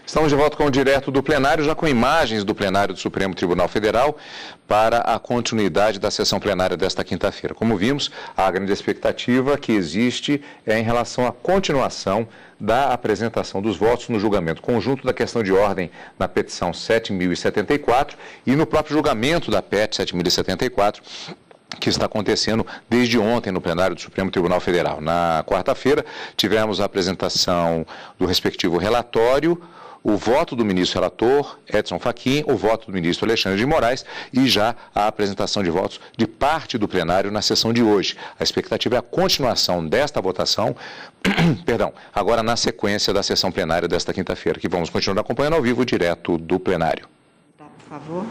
Estamos de volta com o direto do plenário, já com imagens do plenário do Supremo Tribunal Federal para a continuidade da sessão plenária desta quinta-feira. Como vimos, a grande expectativa que existe é em relação à continuação da apresentação dos votos no julgamento conjunto da questão de ordem na petição 7.074 e no próprio julgamento da PET 7.074, que está acontecendo desde ontem no plenário do Supremo Tribunal Federal. Na quarta-feira, tivemos a apresentação do respectivo relatório, o voto do ministro relator, Edson Fachin, o voto do ministro Alexandre de Moraes e já a apresentação de votos de parte do plenário na sessão de hoje. A expectativa é a continuação desta votação, agora na sequência da sessão plenária desta quinta-feira, que vamos continuar acompanhando ao vivo direto do plenário. Por favor.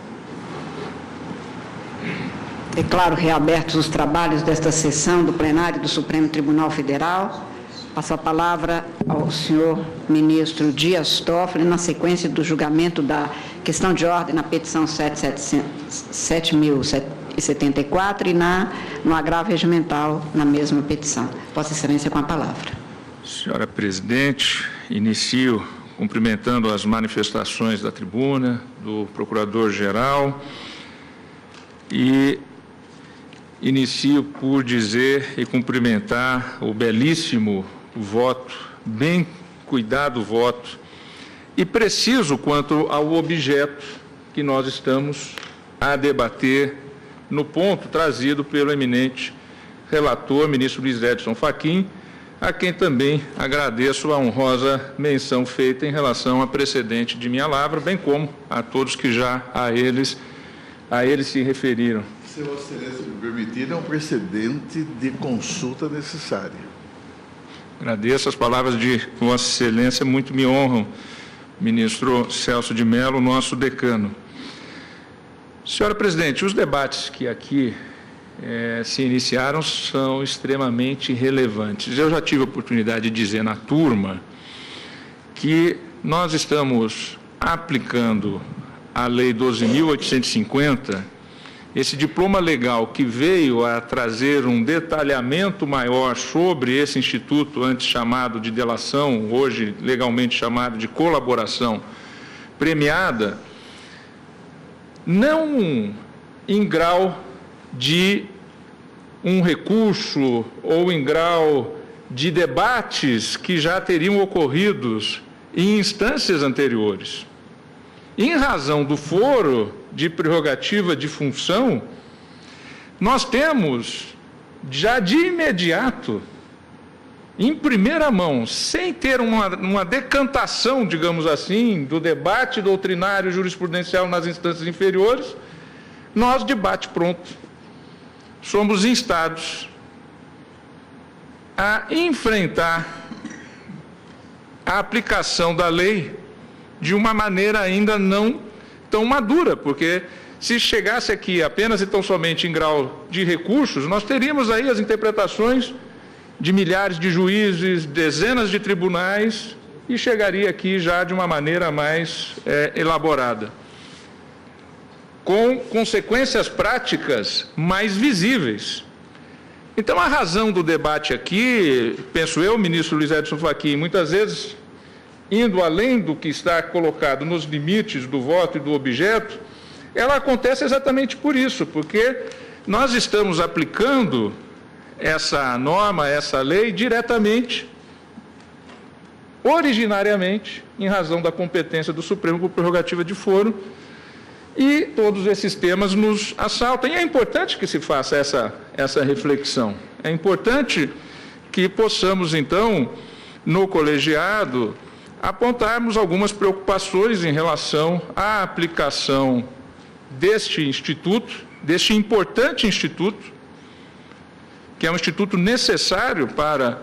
Declaro reabertos os trabalhos desta sessão do plenário do Supremo Tribunal Federal. Passo a palavra ao senhor ministro Dias Toffoli, na sequência do julgamento da questão de ordem na petição 7.074 e no agravo regimental na mesma petição. Vossa Excelência, com a palavra. Senhora Presidente, inicio cumprimentando as manifestações da tribuna, do Procurador-Geral e inicio por dizer e cumprimentar o belíssimo voto, bem cuidado voto e preciso quanto ao objeto que nós estamos a debater no ponto trazido pelo eminente relator, ministro Luiz Edson Fachin, a quem também agradeço a honrosa menção feita em relação a precedente de minha lavra, bem como a todos que já a eles se referiram. Se Vossa Excelência me permitir, é um precedente de consulta necessária. Agradeço as palavras de Vossa Excelência, muito me honram, ministro Celso de Mello, nosso decano. Senhora Presidente, os debates que aqui se iniciaram são extremamente relevantes. Eu já tive a oportunidade de dizer na turma que nós estamos aplicando a Lei 12.850, esse diploma legal que veio a trazer um detalhamento maior sobre esse instituto, antes chamado de delação, hoje legalmente chamado de colaboração premiada, não em grau de um recurso ou em grau de debates que já teriam ocorridos em instâncias anteriores. Em razão do foro de prerrogativa de função, nós temos, já de imediato, em primeira mão, sem ter uma decantação, digamos assim, do debate doutrinário jurisprudencial nas instâncias inferiores, nós, debate pronto, somos instados a enfrentar a aplicação da lei de uma maneira ainda não tão madura, porque se chegasse aqui apenas e tão somente em grau de recursos, nós teríamos aí as interpretações de milhares de juízes, dezenas de tribunais, e chegaria aqui já de uma maneira mais elaborada, com consequências práticas mais visíveis. Então, a razão do debate aqui, penso eu, ministro Luiz Edson Fachin, muitas vezes indo além do que está colocado nos limites do voto e do objeto, ela acontece exatamente por isso, porque nós estamos aplicando essa norma, essa lei, diretamente, originariamente, em razão da competência do Supremo por prerrogativa de foro, e todos esses temas nos assaltam. E é importante que se faça essa reflexão. É importante que possamos, então, no colegiado, apontarmos algumas preocupações em relação à aplicação deste instituto, deste importante instituto, que é um instituto necessário para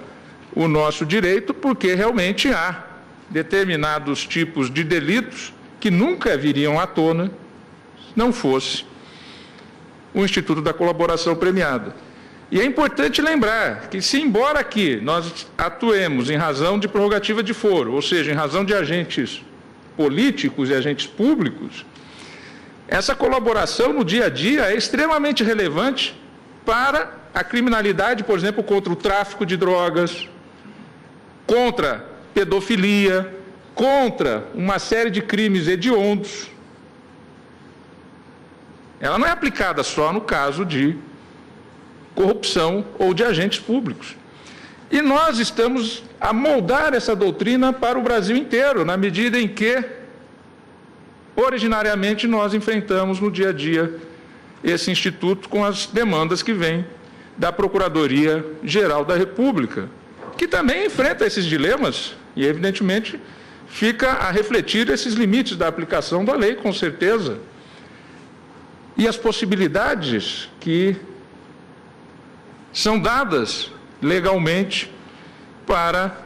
o nosso direito, porque realmente há determinados tipos de delitos que nunca viriam à tona se não fosse o Instituto da Colaboração Premiada. E é importante lembrar que, se embora aqui nós atuemos em razão de prerrogativa de foro, ou seja, em razão de agentes políticos e agentes públicos, essa colaboração no dia a dia é extremamente relevante para a criminalidade, por exemplo, contra o tráfico de drogas, contra pedofilia, contra uma série de crimes hediondos. Ela não é aplicada só no caso de corrupção ou de agentes públicos. E nós estamos a moldar essa doutrina para o Brasil inteiro, na medida em que, originariamente, nós enfrentamos no dia a dia esse instituto com as demandas que vêm da Procuradoria-Geral da República, que também enfrenta esses dilemas e, evidentemente, fica a refletir esses limites da aplicação da lei, com certeza, e as possibilidades que são dadas legalmente para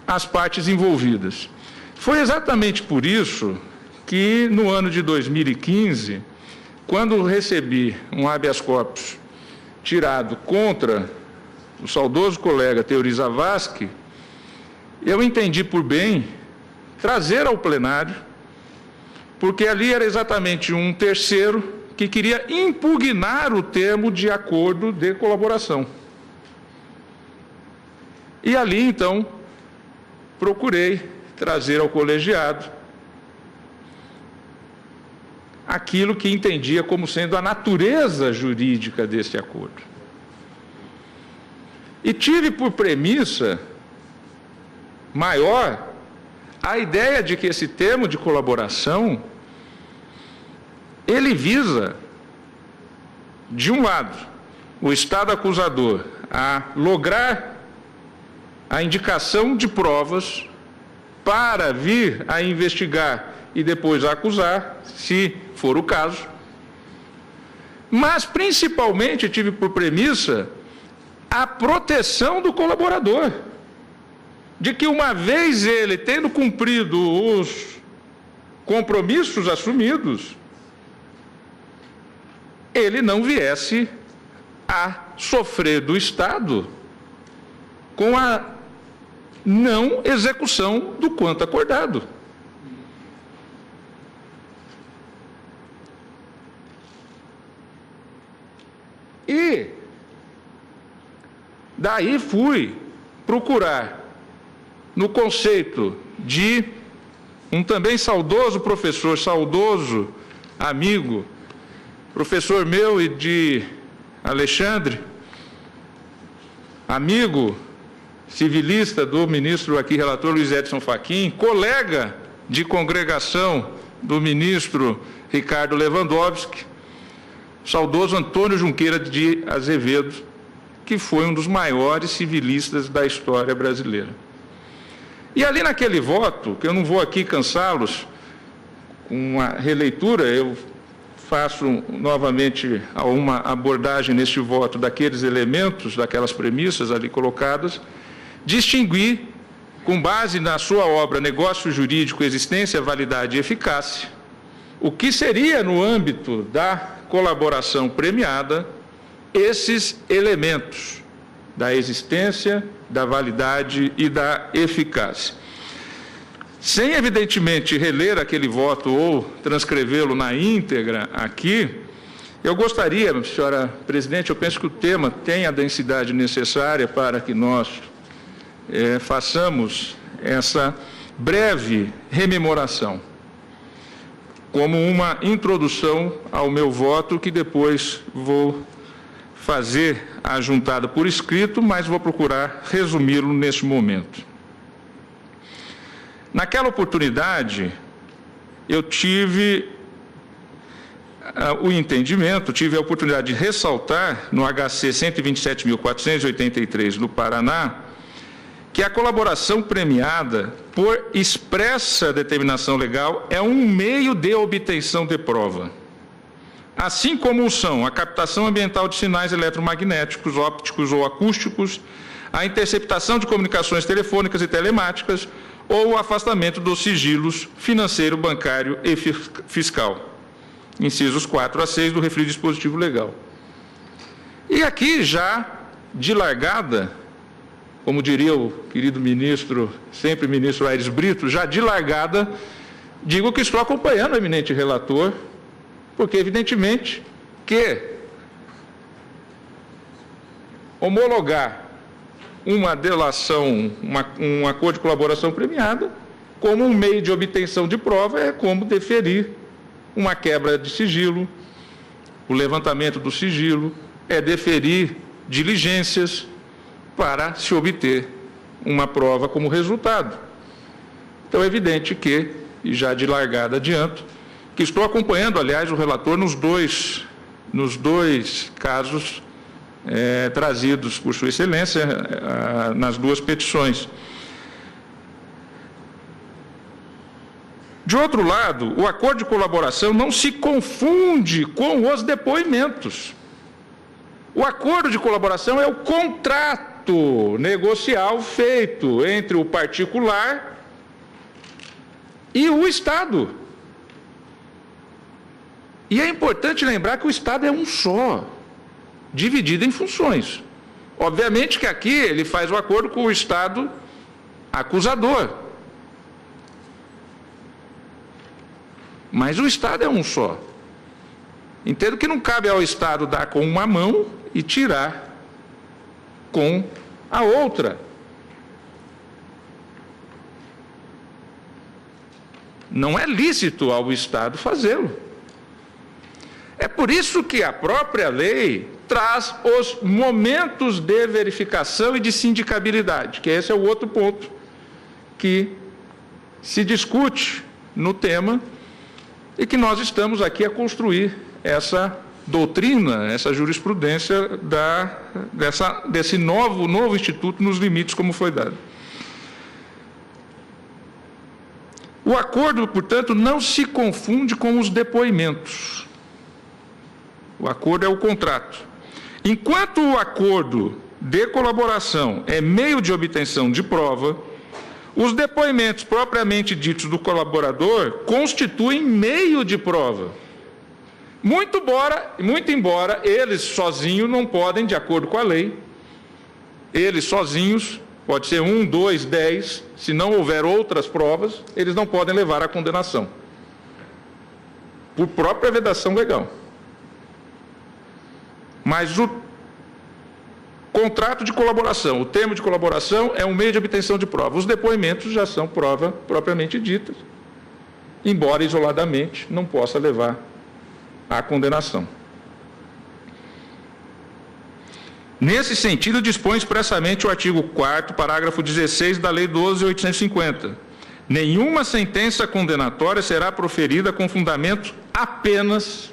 as partes envolvidas. Foi exatamente por isso que, no ano de 2015, quando recebi um habeas corpus tirado contra o saudoso colega Teori Zavascki, eu entendi por bem trazer ao plenário, porque ali era exatamente um terceiro que queria impugnar o termo de acordo de colaboração. E ali, então, procurei trazer ao colegiado aquilo que entendia como sendo a natureza jurídica desse acordo. E tive por premissa maior a ideia de que esse termo de colaboração, ele visa, de um lado, o Estado acusador a lograr a indicação de provas para vir a investigar e depois a acusar, se for o caso, mas principalmente tive por premissa a proteção do colaborador, de que uma vez ele tendo cumprido os compromissos assumidos, ele não viesse a sofrer do Estado com a não execução do quanto acordado. E daí fui procurar, no conceito de um também saudoso professor, saudoso amigo, professor meu e de Alexandre, amigo civilista do ministro aqui, relator Luiz Edson Fachin, colega de congregação do ministro Ricardo Lewandowski, saudoso Antônio Junqueira de Azevedo, que foi um dos maiores civilistas da história brasileira. E ali naquele voto, que eu não vou aqui cansá-los com uma releitura, eu faço novamente uma abordagem neste voto daqueles elementos, daquelas premissas ali colocadas, distinguir, com base na sua obra Negócio Jurídico, Existência, Validade e Eficácia, o que seria, no âmbito da colaboração premiada, esses elementos da existência, da validade e da eficácia. Sem, evidentemente, reler aquele voto ou transcrevê-lo na íntegra aqui, eu gostaria, senhora presidente, eu penso que o tema tem a densidade necessária para que nós façamos essa breve rememoração, como uma introdução ao meu voto, que depois vou fazer ajuntada por escrito, mas vou procurar resumi-lo neste momento. Naquela oportunidade, eu tive o entendimento, tive a oportunidade de ressaltar no HC 127.483 do Paraná, que a colaboração premiada por expressa determinação legal é um meio de obtenção de prova, assim como o são a captação ambiental de sinais eletromagnéticos, ópticos ou acústicos, a interceptação de comunicações telefônicas e telemáticas ou o afastamento dos sigilos financeiro, bancário e fiscal. Incisos 4 a 6 do referido dispositivo legal. E aqui já, de largada, como diria o querido ministro, sempre ministro Aires Brito, já de largada, digo que estou acompanhando o eminente relator, porque, evidentemente, que homologar uma delação, um acordo de colaboração premiada, como um meio de obtenção de prova, é como deferir uma quebra de sigilo, o levantamento do sigilo, é deferir diligências para se obter uma prova como resultado. Então, é evidente que, e já de largada adianto, que estou acompanhando, aliás, o relator nos dois casos trazidos por Sua Excelência, nas duas petições. De outro lado, o acordo de colaboração não se confunde com os depoimentos. O acordo de colaboração é o contrato negocial feito entre o particular e o Estado. E é importante lembrar que o Estado é um só, dividido em funções. Obviamente que aqui ele faz o acordo com o Estado acusador. Mas o Estado é um só. Entendo que não cabe ao Estado dar com uma mão e tirar com a outra. Não é lícito ao Estado fazê-lo. É por isso que a própria lei traz os momentos de verificação e de sindicabilidade, que esse é o outro ponto que se discute no tema e que nós estamos aqui a construir essa doutrina, essa jurisprudência desse novo instituto nos limites como foi dado. O acordo, portanto, não se confunde com os depoimentos. O acordo é o contrato. Enquanto o acordo de colaboração é meio de obtenção de prova, os depoimentos propriamente ditos do colaborador constituem meio de prova. Muito embora eles sozinhos não podem, de acordo com a lei, eles sozinhos, pode ser 1, 2, 10, se não houver outras provas, eles não podem levar à condenação, por própria vedação legal. Mas o contrato de colaboração, o termo de colaboração é um meio de obtenção de prova. Os depoimentos já são prova propriamente dita, embora isoladamente não possa levar à condenação. Nesse sentido, dispõe expressamente o artigo 4º, parágrafo 16 da Lei 12.850. Nenhuma sentença condenatória será proferida com fundamento apenas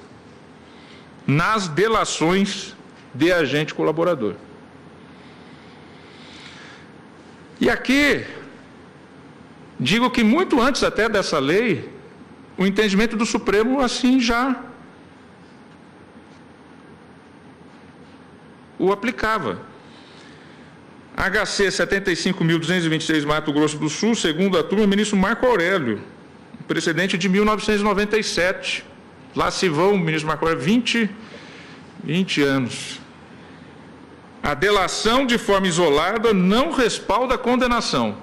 nas delações de agente colaborador. E aqui, digo que muito antes até dessa lei, o entendimento do Supremo assim já o aplicava. HC 75.226, Mato Grosso do Sul, segundo a turma, o ministro Marco Aurélio, precedente de 1997. Lá se vão, o ministro Marco Aurélio, 20 anos. A delação de forma isolada não respalda a condenação.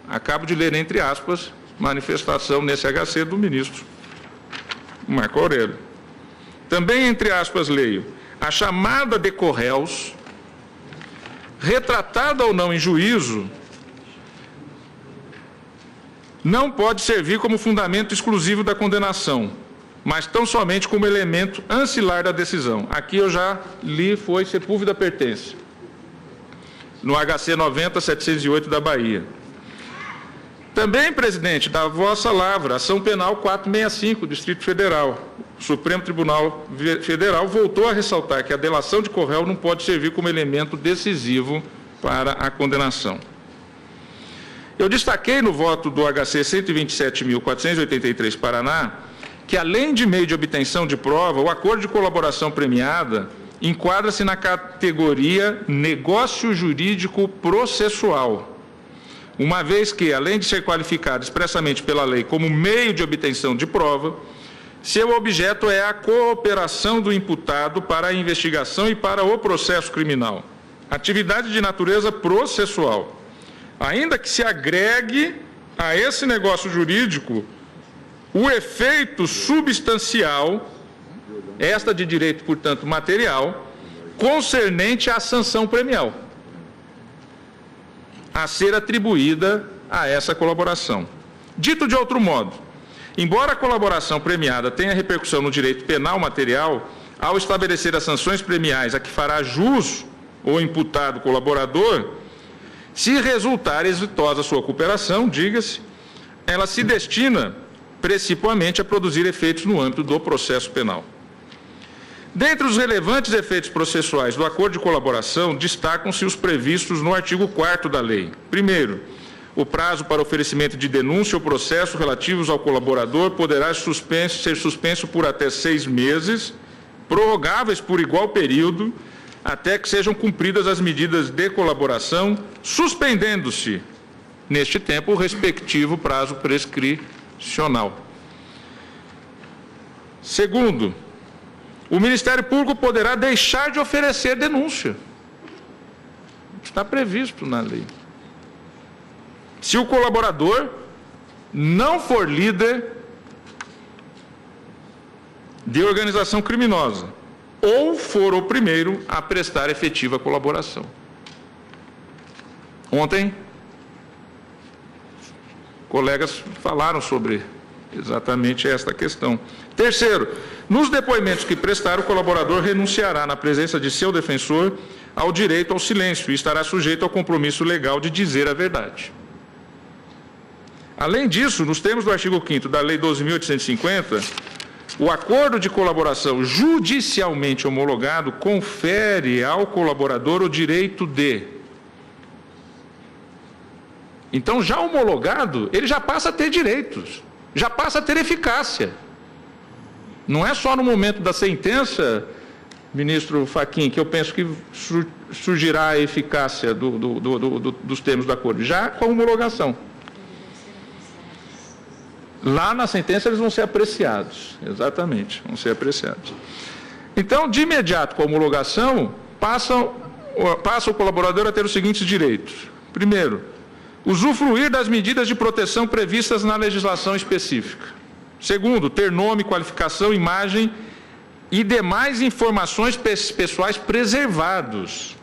Acabo de ler, entre aspas, manifestação nesse HC do ministro Marco Aurélio. Também, entre aspas, leio: a chamada de corréus, retratada ou não em juízo, não pode servir como fundamento exclusivo da condenação, mas tão somente como elemento ancilar da decisão. Aqui eu já li, foi Sepúlveda Pertence, no HC 90.708 da Bahia. Também, presidente, da vossa lavra, ação penal 465, Distrito Federal. O Supremo Tribunal Federal voltou a ressaltar que a delação de corréu não pode servir como elemento decisivo para a condenação. Eu destaquei no voto do HC 127.483, Paraná, que além de meio de obtenção de prova, o acordo de colaboração premiada enquadra-se na categoria negócio jurídico processual, uma vez que, além de ser qualificado expressamente pela lei como meio de obtenção de prova, seu objeto é a cooperação do imputado para a investigação e para o processo criminal, atividade de natureza processual, ainda que se agregue a esse negócio jurídico o efeito substancial, esta de direito, portanto, material, concernente à sanção premial a ser atribuída a essa colaboração. Dito de outro modo, embora a colaboração premiada tenha repercussão no direito penal material, ao estabelecer as sanções premiais a que fará jus ou imputado o colaborador, se resultar exitosa sua cooperação, diga-se, ela se destina principalmente a produzir efeitos no âmbito do processo penal. Dentre os relevantes efeitos processuais do acordo de colaboração, destacam-se os previstos no artigo 4º da lei. Primeiro, o prazo para oferecimento de denúncia ou processo relativos ao colaborador poderá ser suspenso por até 6 meses, prorrogáveis por igual período, até que sejam cumpridas as medidas de colaboração, suspendendo-se, neste tempo, o respectivo prazo prescricional. Segundo, o Ministério Público poderá deixar de oferecer denúncia. Está previsto na lei. Se o colaborador não for líder de organização criminosa ou for o primeiro a prestar efetiva colaboração. Ontem, colegas falaram sobre exatamente esta questão. Terceiro, nos depoimentos que prestar, o colaborador renunciará, na presença de seu defensor, ao direito ao silêncio e estará sujeito ao compromisso legal de dizer a verdade. Além disso, nos termos do artigo 5º da Lei 12.850, o acordo de colaboração judicialmente homologado confere ao colaborador o direito de... Então, já homologado, ele já passa a ter direitos, já passa a ter eficácia. Não é só no momento da sentença, ministro Fachin, que eu penso que surgirá a eficácia dos termos do acordo, já com a homologação. Lá na sentença eles vão ser apreciados, exatamente, vão ser apreciados. Então, de imediato, com a homologação, passa o colaborador a ter os seguintes direitos. Primeiro, usufruir das medidas de proteção previstas na legislação específica. Segundo, ter nome, qualificação, imagem e demais informações pessoais preservados.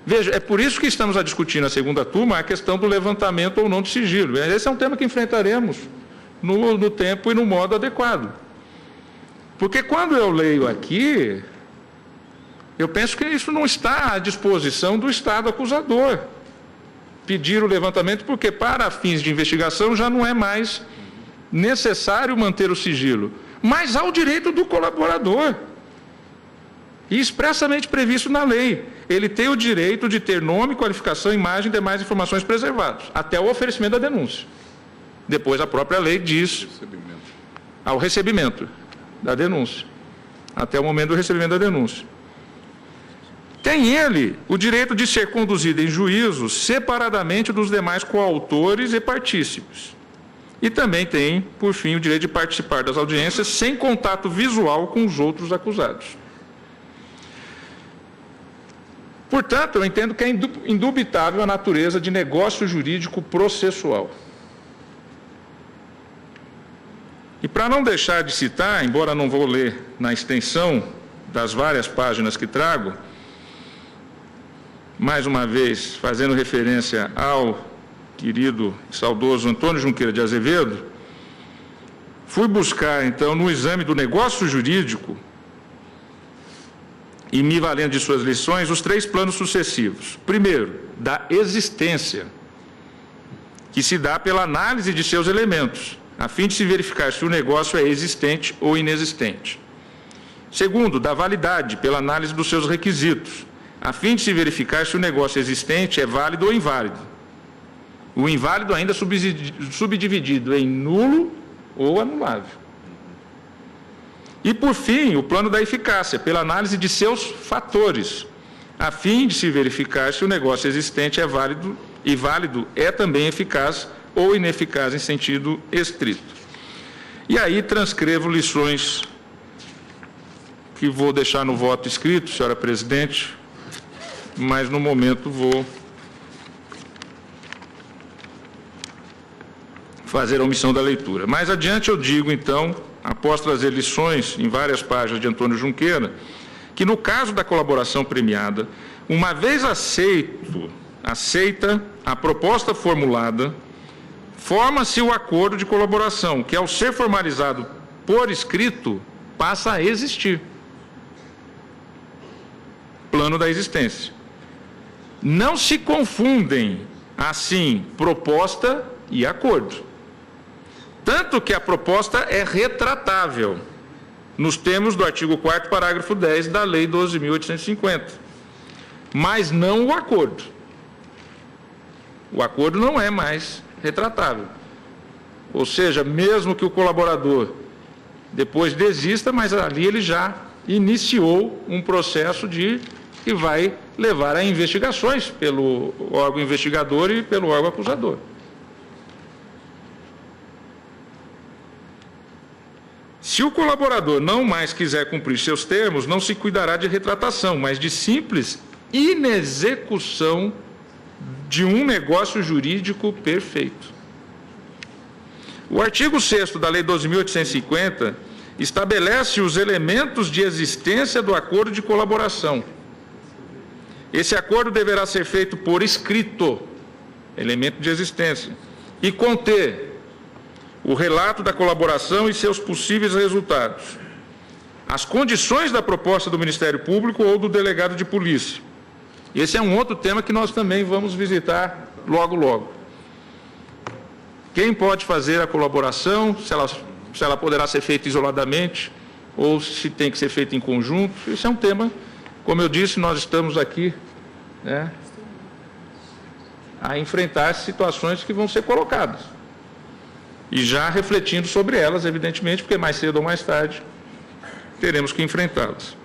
Veja, é por isso que estamos a discutir na segunda turma a questão do levantamento ou não de sigilo. Esse é um tema que enfrentaremos no tempo e no modo adequado. Porque quando eu leio aqui, eu penso que isso não está à disposição do Estado acusador. Pedir o levantamento, porque para fins de investigação já não é mais necessário manter o sigilo, mas há o direito do colaborador, e expressamente previsto na lei. Ele tem o direito de ter nome, qualificação, imagem e demais informações preservados, até o oferecimento da denúncia. Depois a própria lei diz ao recebimento da denúncia, até o momento do recebimento da denúncia. Tem ele o direito de ser conduzido em juízo separadamente dos demais coautores e partícipes. E também tem, por fim, o direito de participar das audiências sem contato visual com os outros acusados. Portanto, eu entendo que é indubitável a natureza de negócio jurídico processual. E para não deixar de citar, embora não vou ler na extensão das várias páginas que trago, mais uma vez, fazendo referência ao querido e saudoso Antônio Junqueira de Azevedo, fui buscar, então, no exame do negócio jurídico, e me valendo de suas lições, os 3 planos sucessivos. Primeiro, da existência, que se dá pela análise de seus elementos, a fim de se verificar se o negócio é existente ou inexistente. Segundo, da validade, pela análise dos seus requisitos, a fim de se verificar se o negócio existente é válido ou inválido. O inválido ainda subdividido em nulo ou anulável. E, por fim, o plano da eficácia, pela análise de seus fatores, a fim de se verificar se o negócio existente é válido e válido é também eficaz ou ineficaz em sentido estrito. E aí transcrevo lições que vou deixar no voto escrito, senhora presidente, mas no momento vou fazer a omissão da leitura. Mais adiante eu digo, então, após trazer lições em várias páginas de Antônio Junqueira, que no caso da colaboração premiada, uma vez aceita a proposta formulada, forma-se o acordo de colaboração, que ao ser formalizado por escrito, passa a existir. Plano da existência. Não se confundem, assim, proposta e acordo. Tanto que a proposta é retratável, nos termos do artigo 4º, parágrafo 10 da Lei 12.850, mas não o acordo. O acordo não é mais retratável. Ou seja, mesmo que o colaborador depois desista, mas ali ele já iniciou um processo que vai levar a investigações pelo órgão investigador e pelo órgão acusador. Se o colaborador não mais quiser cumprir seus termos, não se cuidará de retratação, mas de simples inexecução de um negócio jurídico perfeito. O artigo 6º da Lei 12.850 estabelece os elementos de existência do acordo de colaboração. Esse acordo deverá ser feito por escrito, elemento de existência, e conter o relato da colaboração e seus possíveis resultados, as condições da proposta do Ministério Público ou do delegado de polícia. Esse é um outro tema que nós também vamos visitar logo, logo. Quem pode fazer a colaboração, se ela poderá ser feita isoladamente ou se tem que ser feita em conjunto. Esse é um tema, como eu disse, nós estamos aqui, né, a enfrentar situações que vão ser colocadas. E já refletindo sobre elas, evidentemente, porque mais cedo ou mais tarde teremos que enfrentá-las.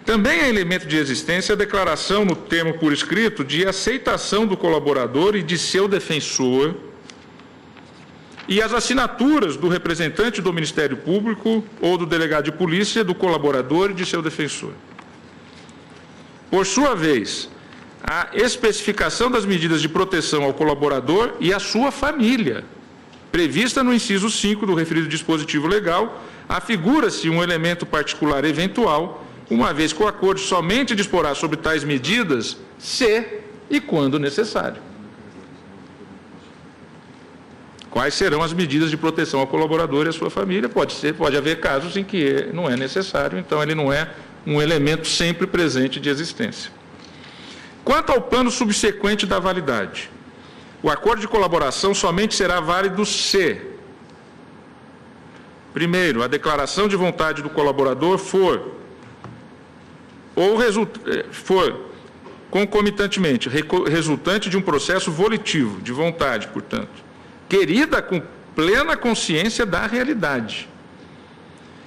Também é elemento de existência a declaração no termo por escrito de aceitação do colaborador e de seu defensor e as assinaturas do representante do Ministério Público ou do delegado de polícia, do colaborador e de seu defensor. Por sua vez, a especificação das medidas de proteção ao colaborador e à sua família, prevista no inciso 5 do referido dispositivo legal, afigura-se um elemento particular eventual, uma vez que o acordo somente disporá sobre tais medidas, se e quando necessário. Quais serão as medidas de proteção ao colaborador e à sua família? Pode haver casos em que não é necessário, então ele não é um elemento sempre presente de existência. Quanto ao plano subsequente da validade, o acordo de colaboração somente será válido se, primeiro, a declaração de vontade do colaborador for concomitantemente resultante de um processo volitivo, de vontade, portanto, querida com plena consciência da realidade,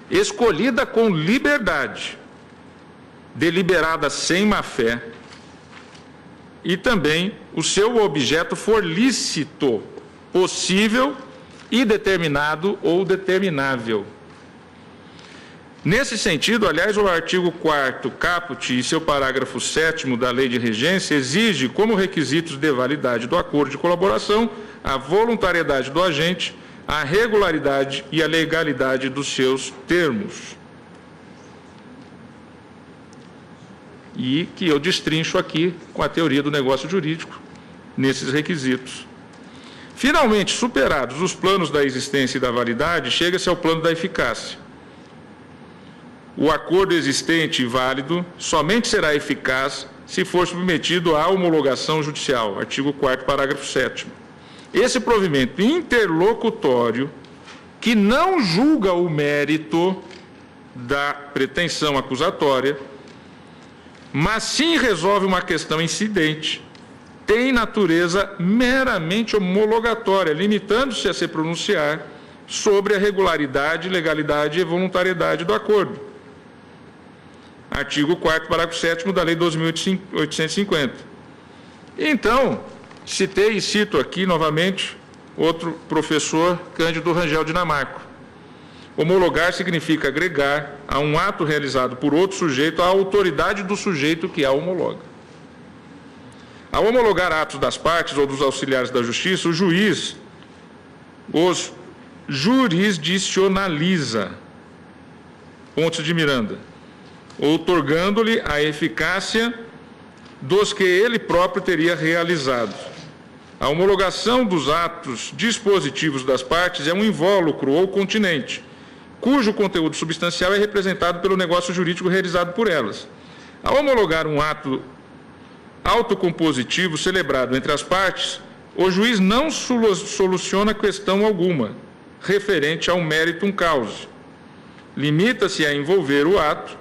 escolhida com liberdade, deliberada sem má-fé, e também o seu objeto for lícito, possível e determinado ou determinável. Nesse sentido, aliás, o artigo 4º, caput, e seu parágrafo 7º da Lei de Regência exige como requisitos de validade do acordo de colaboração a voluntariedade do agente, a regularidade e a legalidade dos seus termos. E que eu destrincho aqui com a teoria do negócio jurídico nesses requisitos. Finalmente, superados os planos da existência e da validade, chega-se ao plano da eficácia. O acordo existente e válido somente será eficaz se for submetido à homologação judicial, artigo 4º, parágrafo 7º. Esse provimento interlocutório, que não julga o mérito da pretensão acusatória, mas sim resolve uma questão incidente, tem natureza meramente homologatória, limitando-se a se pronunciar sobre a regularidade, legalidade e voluntariedade do acordo. Artigo 4º, parágrafo 7º da Lei 12.850. Então, citei e cito aqui novamente outro professor, Cândido Rangel Dinamarco. Homologar significa agregar a um ato realizado por outro sujeito a autoridade do sujeito que a homologa. Ao homologar atos das partes ou dos auxiliares da Justiça, o juiz os jurisdicionaliza, Pontes de Miranda, outorgando-lhe a eficácia dos que ele próprio teria realizado. A homologação dos atos dispositivos das partes é um invólucro ou continente, cujo conteúdo substancial é representado pelo negócio jurídico realizado por elas. Ao homologar um ato autocompositivo celebrado entre as partes, o juiz não soluciona questão alguma referente ao meritum causa. Limita-se a envolver o ato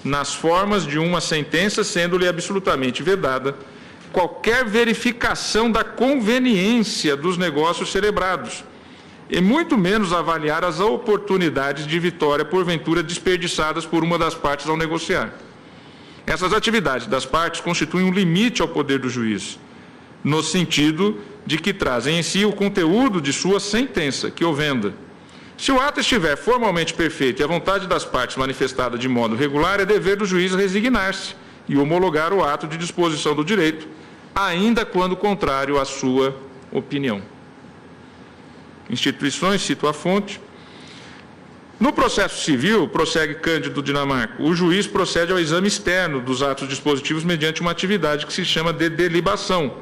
nas formas de uma sentença, sendo-lhe absolutamente vedada qualquer verificação da conveniência dos negócios celebrados, e muito menos avaliar as oportunidades de vitória, porventura desperdiçadas por uma das partes ao negociar. Essas atividades das partes constituem um limite ao poder do juiz, no sentido de que trazem em si o conteúdo de sua sentença, que o venda. Se o ato estiver formalmente perfeito e a vontade das partes manifestada de modo regular, é dever do juiz resignar-se e homologar o ato de disposição do direito, ainda quando contrário à sua opinião. Instituições, cito a fonte. No processo civil, prossegue Cândido Dinamarca, o juiz procede ao exame externo dos atos dispositivos mediante uma atividade que se chama de delibação,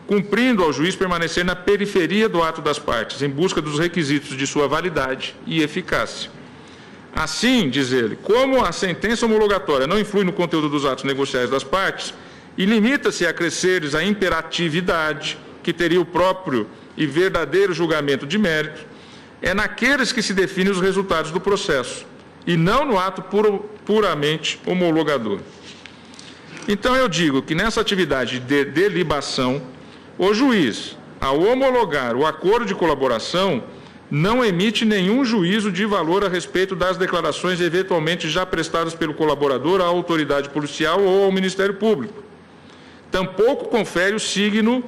cumprindo ao juiz permanecer na periferia do ato das partes, em busca dos requisitos de sua validade e eficácia. Assim, diz ele, como a sentença homologatória não influi no conteúdo dos atos negociais das partes e limita-se a acresceres a imperatividade, que teria o próprio e verdadeiro julgamento de mérito, é naqueles que se definem os resultados do processo, e não no ato puramente homologador. Então, eu digo que nessa atividade de delibação, o juiz, ao homologar o acordo de colaboração, não emite nenhum juízo de valor a respeito das declarações eventualmente já prestadas pelo colaborador à autoridade policial ou ao Ministério Público. Tampouco confere o signo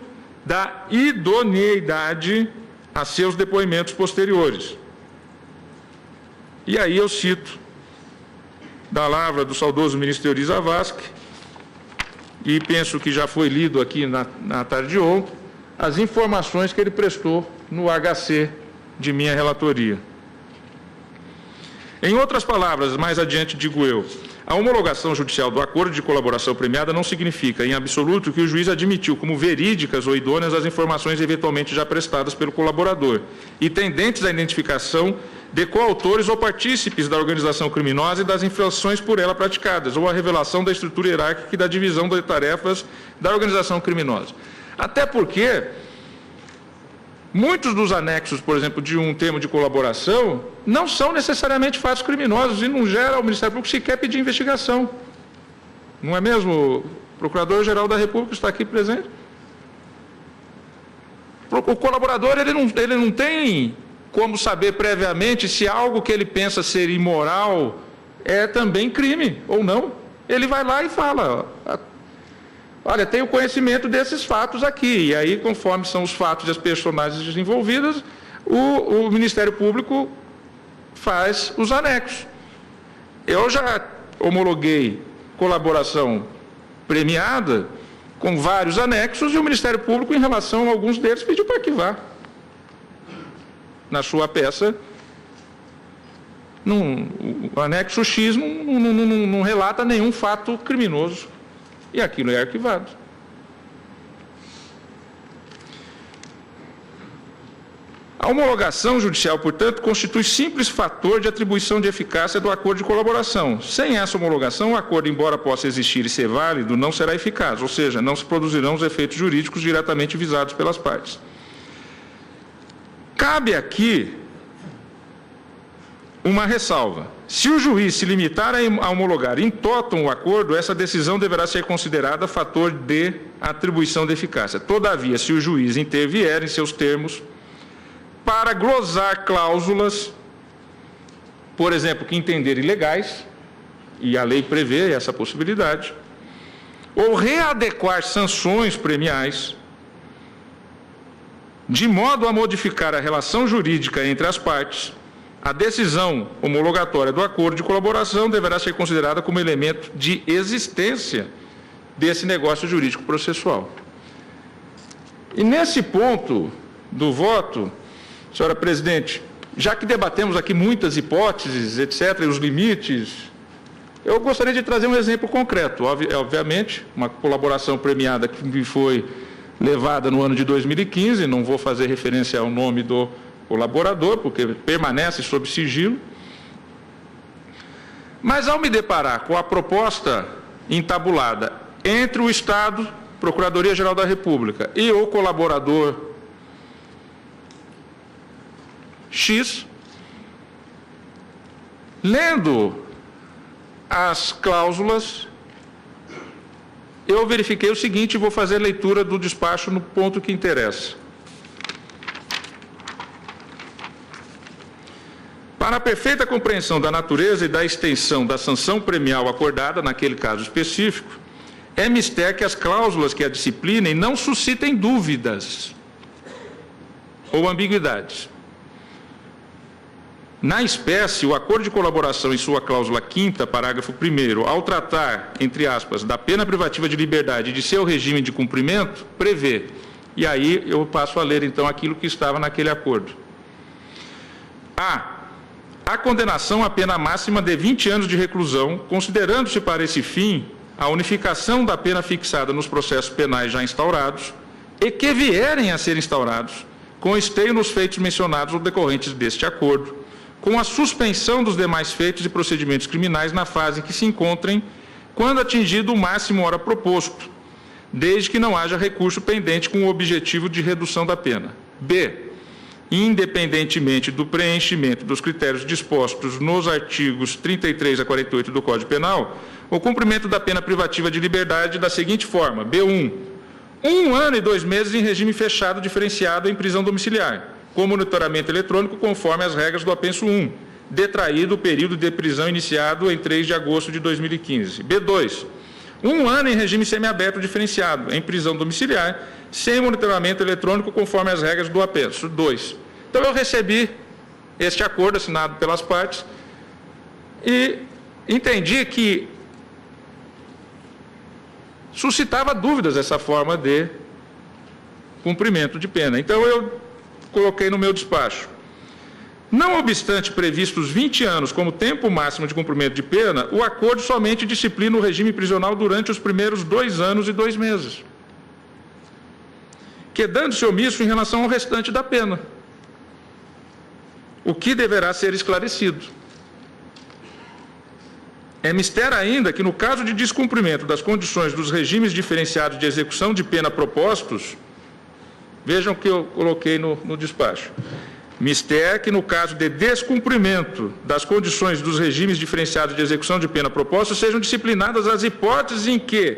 da idoneidade a seus depoimentos posteriores. E aí eu cito da lavra do saudoso ministro Euri Zavascki, e penso que já foi lido aqui na tarde de ontem, as informações que ele prestou no HC de minha relatoria. Em outras palavras, mais adiante digo eu, a homologação judicial do acordo de colaboração premiada não significa, em absoluto, que o juiz admitiu como verídicas ou idôneas as informações eventualmente já prestadas pelo colaborador e tendentes à identificação de coautores ou partícipes da organização criminosa e das infrações por ela praticadas, ou a revelação da estrutura hierárquica e da divisão de tarefas da organização criminosa. Até porque muitos dos anexos, por exemplo, de um termo de colaboração, não são necessariamente fatos criminosos e não gera ao Ministério Público sequer pedir investigação. Não é mesmo? O Procurador-Geral da República está aqui presente. O colaborador ele não tem como saber previamente se algo que ele pensa ser imoral é também crime ou não. Ele vai lá e fala: olha, tenho conhecimento desses fatos aqui. E aí, conforme são os fatos e as personagens envolvidas, o Ministério Público faz os anexos. Eu já homologuei colaboração premiada com vários anexos e o Ministério Público, em relação a alguns deles, pediu para arquivar. Na sua peça, o anexo X não relata nenhum fato criminoso. E aquilo é arquivado. A homologação judicial, portanto, constitui simples fator de atribuição de eficácia do acordo de colaboração. Sem essa homologação, o acordo, embora possa existir e ser válido, não será eficaz, ou seja, não se produzirão os efeitos jurídicos diretamente visados pelas partes. Cabe aqui uma ressalva. Se o juiz se limitar a homologar in totum o acordo, essa decisão deverá ser considerada fator de atribuição de eficácia. Todavia, se o juiz intervier em seus termos para glosar cláusulas, por exemplo, que entender ilegais, e a lei prevê essa possibilidade, ou readequar sanções premiais, de modo a modificar a relação jurídica entre as partes, a decisão homologatória do acordo de colaboração deverá ser considerada como elemento de existência desse negócio jurídico processual. E nesse ponto do voto, senhora presidente, já que debatemos aqui muitas hipóteses, etc., e os limites, Eu gostaria de trazer um exemplo concreto. Obviamente, uma colaboração premiada que me foi levada no ano de 2015, não vou fazer referência ao nome do colaborador, porque permanece sob sigilo. Mas, ao me deparar com a proposta entabulada entre o Estado, Procuradoria-Geral da República, e o colaborador X, lendo as cláusulas, eu verifiquei o seguinte e vou fazer a leitura do despacho no ponto que interessa. Para a perfeita compreensão da natureza e da extensão da sanção premial acordada naquele caso específico, é mister que as cláusulas que a disciplinem não suscitem dúvidas ou ambiguidades. Na espécie, o acordo de colaboração em sua cláusula 5ª, parágrafo 1º, ao tratar, entre aspas, da pena privativa de liberdade e de seu regime de cumprimento, prevê. E aí eu passo a ler, então, aquilo que estava naquele acordo. A condenação à pena máxima de 20 anos de reclusão, considerando-se para esse fim a unificação da pena fixada nos processos penais já instaurados e que vierem a ser instaurados, com esteio nos feitos mencionados ou decorrentes deste acordo, com a suspensão dos demais feitos e procedimentos criminais na fase em que se encontrem, quando atingido o máximo hora proposto, desde que não haja recurso pendente com o objetivo de redução da pena. B. Independentemente do preenchimento dos critérios dispostos nos artigos 33 a 48 do Código Penal, o cumprimento da pena privativa de liberdade da seguinte forma: B1. 1 ano e 2 meses em regime fechado diferenciado em prisão domiciliar, com monitoramento eletrônico conforme as regras do apenso 1, detraído o período de prisão iniciado em 3 de agosto de 2015. B2. 1 ano em regime semiaberto diferenciado, em prisão domiciliar, sem monitoramento eletrônico conforme as regras do apenso 2. Então, eu recebi este acordo assinado pelas partes e entendi que suscitava dúvidas essa forma de cumprimento de pena. Então, eu coloquei no meu despacho: não obstante previstos 20 anos como tempo máximo de cumprimento de pena, o acordo somente disciplina o regime prisional durante os primeiros 2 anos e 2 meses, quedando-se omisso em relação ao restante da pena, o que deverá ser esclarecido. É mister ainda que, no caso de descumprimento das condições dos regimes diferenciados de execução de pena propostos, vejam o que eu coloquei no despacho: mister que, no caso de descumprimento das condições dos regimes diferenciados de execução de pena propostos, sejam disciplinadas as hipóteses em que,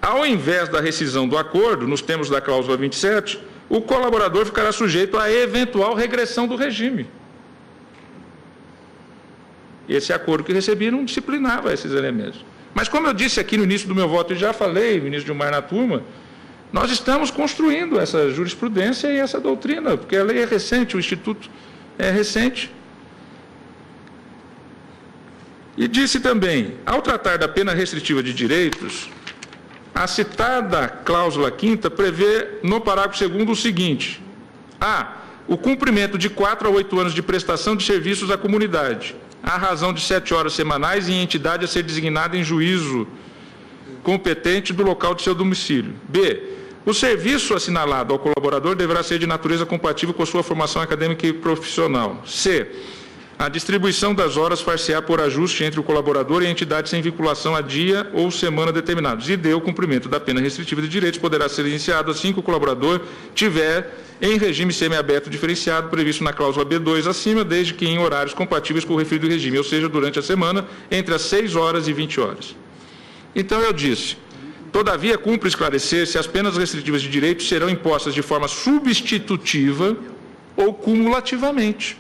ao invés da rescisão do acordo, nos termos da cláusula 27, o colaborador ficará sujeito à eventual regressão do regime. Esse acordo que recebi não disciplinava esses elementos. Mas, como eu disse aqui no início do meu voto, e já falei, ministro Gilmar, na turma, nós estamos construindo essa jurisprudência e essa doutrina, porque a lei é recente, o Instituto é recente. E disse também: ao tratar da pena restritiva de direitos, a citada cláusula 5ª prevê no parágrafo 2º o seguinte: o cumprimento de 4 a 8 anos de prestação de serviços à comunidade, à razão de 7 horas semanais em entidade a ser designada em juízo competente do local de seu domicílio. B. O serviço assinalado ao colaborador deverá ser de natureza compatível com a sua formação acadêmica e profissional. C. A distribuição das horas far-se-á por ajuste entre o colaborador e a entidade sem vinculação a dia ou semana determinados. E D. O cumprimento da pena restritiva de direitos poderá ser iniciado assim que o colaborador tiver em regime semiaberto diferenciado previsto na cláusula B2 acima, desde que em horários compatíveis com o referido regime, ou seja, durante a semana, entre as 6 horas e 20 horas. Então, eu disse: todavia, cumpre esclarecer se as penas restritivas de direitos serão impostas de forma substitutiva ou cumulativamente,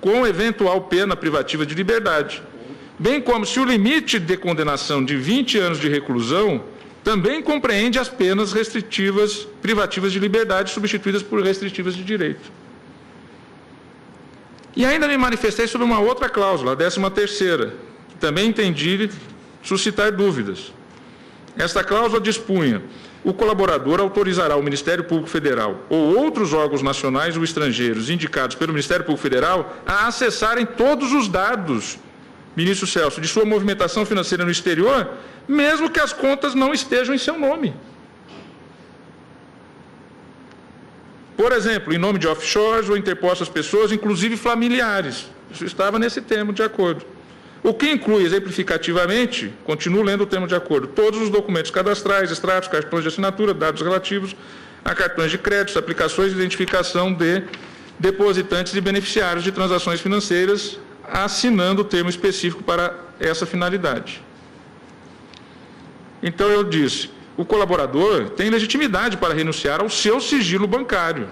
com eventual pena privativa de liberdade, bem como se o limite de condenação de 20 anos de reclusão também compreende as penas restritivas privativas de liberdade substituídas por restritivas de direito. E ainda me manifestei sobre uma outra cláusula, a 13ª, que também entendi suscitar dúvidas. Esta cláusula dispunha: o colaborador autorizará o Ministério Público Federal ou outros órgãos nacionais ou estrangeiros indicados pelo Ministério Público Federal a acessarem todos os dados ministro Celso, de sua movimentação financeira no exterior, mesmo que as contas não estejam em seu nome. Por exemplo, em nome de offshores ou interpostas pessoas, inclusive familiares. Isso estava nesse termo de acordo. O que inclui, exemplificativamente, continuo lendo o termo de acordo, todos os documentos cadastrais, extratos, cartões de assinatura, dados relativos a cartões de crédito, aplicações de identificação de depositantes e beneficiários de transações financeiras, assinando o termo específico para essa finalidade. Então, eu disse, o colaborador tem legitimidade para renunciar ao seu sigilo bancário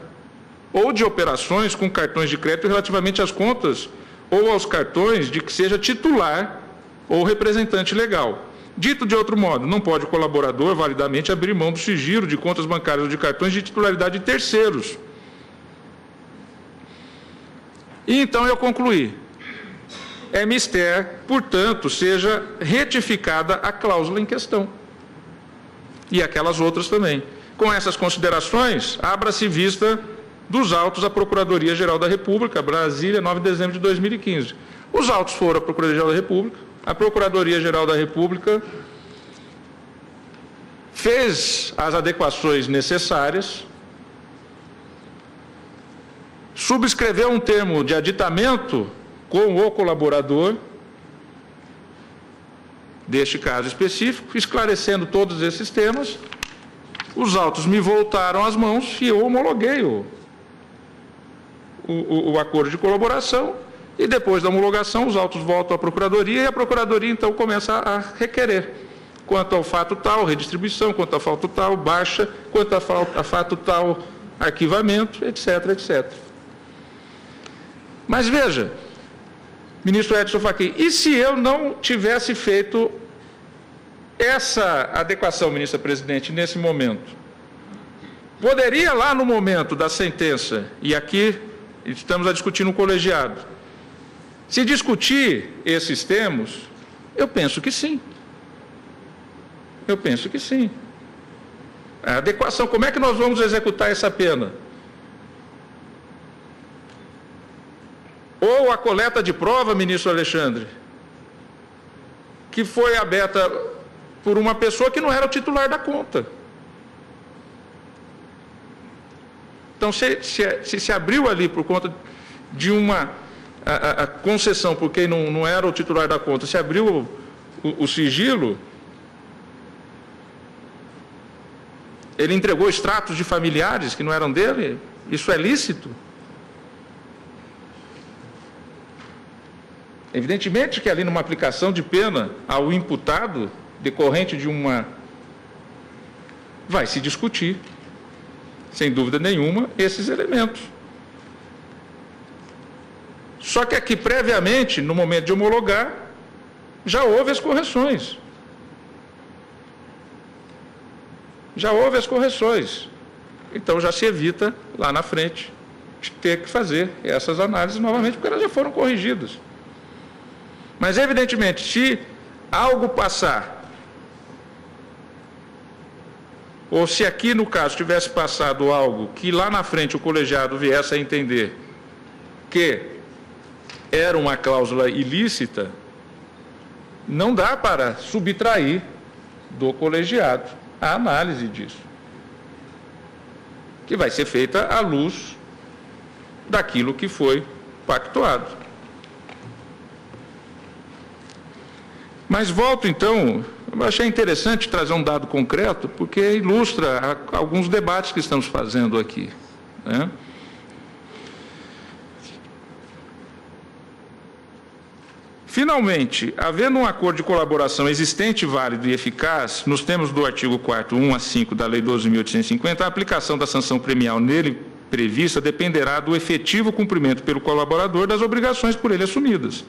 ou de operações com cartões de crédito relativamente às contas ou aos cartões de que seja titular ou representante legal. Dito de outro modo, não pode o colaborador validamente abrir mão do sigilo de contas bancárias ou de cartões de titularidade de terceiros. E então eu concluí. É mister, portanto, seja retificada a cláusula em questão. E aquelas outras também. Com essas considerações, abra-se vista dos autos à Procuradoria-Geral da República, Brasília, 9 de dezembro de 2015. Os autos foram à Procuradoria-Geral da República, a Procuradoria-Geral da República fez as adequações necessárias, subscreveu um termo de aditamento com o colaborador deste caso específico, esclarecendo todos esses temas. Os autos me voltaram às mãos e eu homologuei o acordo de colaboração, e depois da homologação os autos voltam à Procuradoria, e a Procuradoria então começa a requerer quanto ao fato tal, redistribuição, quanto ao fato tal, baixa, quanto a fato tal, arquivamento, etc, etc. Mas veja, ministro Edson Fachin, e se eu não tivesse feito essa adequação, ministra presidente, nesse momento? Poderia lá no momento da sentença, e aqui estamos a discutir no colegiado, se discutir esses termos? Eu penso que sim. Eu penso que sim. A adequação, como é que nós vamos executar essa pena? Ou a coleta de prova, ministro Alexandre, que foi aberta por uma pessoa que não era o titular da conta. Então, se abriu ali por conta de uma a concessão por quem não era o titular da conta, se abriu o sigilo, ele entregou extratos de familiares que não eram dele, isso é lícito? Evidentemente que ali numa aplicação de pena ao imputado, decorrente de uma... vai se discutir, sem dúvida nenhuma, esses elementos. Só que aqui, previamente, no momento de homologar, já houve as correções. Já houve as correções. Então já se evita, lá na frente, de ter que fazer essas análises novamente, porque elas já foram corrigidas. Mas, evidentemente, se algo passar, ou se aqui, no caso, tivesse passado algo que lá na frente o colegiado viesse a entender que era uma cláusula ilícita, não dá para subtrair do colegiado a análise disso, que vai ser feita à luz daquilo que foi pactuado. Mas volto, então, eu achei interessante trazer um dado concreto, porque ilustra alguns debates que estamos fazendo aqui, né? Finalmente, havendo um acordo de colaboração existente, válido e eficaz, nos termos do artigo 4º, 1 a 5 da Lei 12.850, a aplicação da sanção premial nele prevista dependerá do efetivo cumprimento pelo colaborador das obrigações por ele assumidas,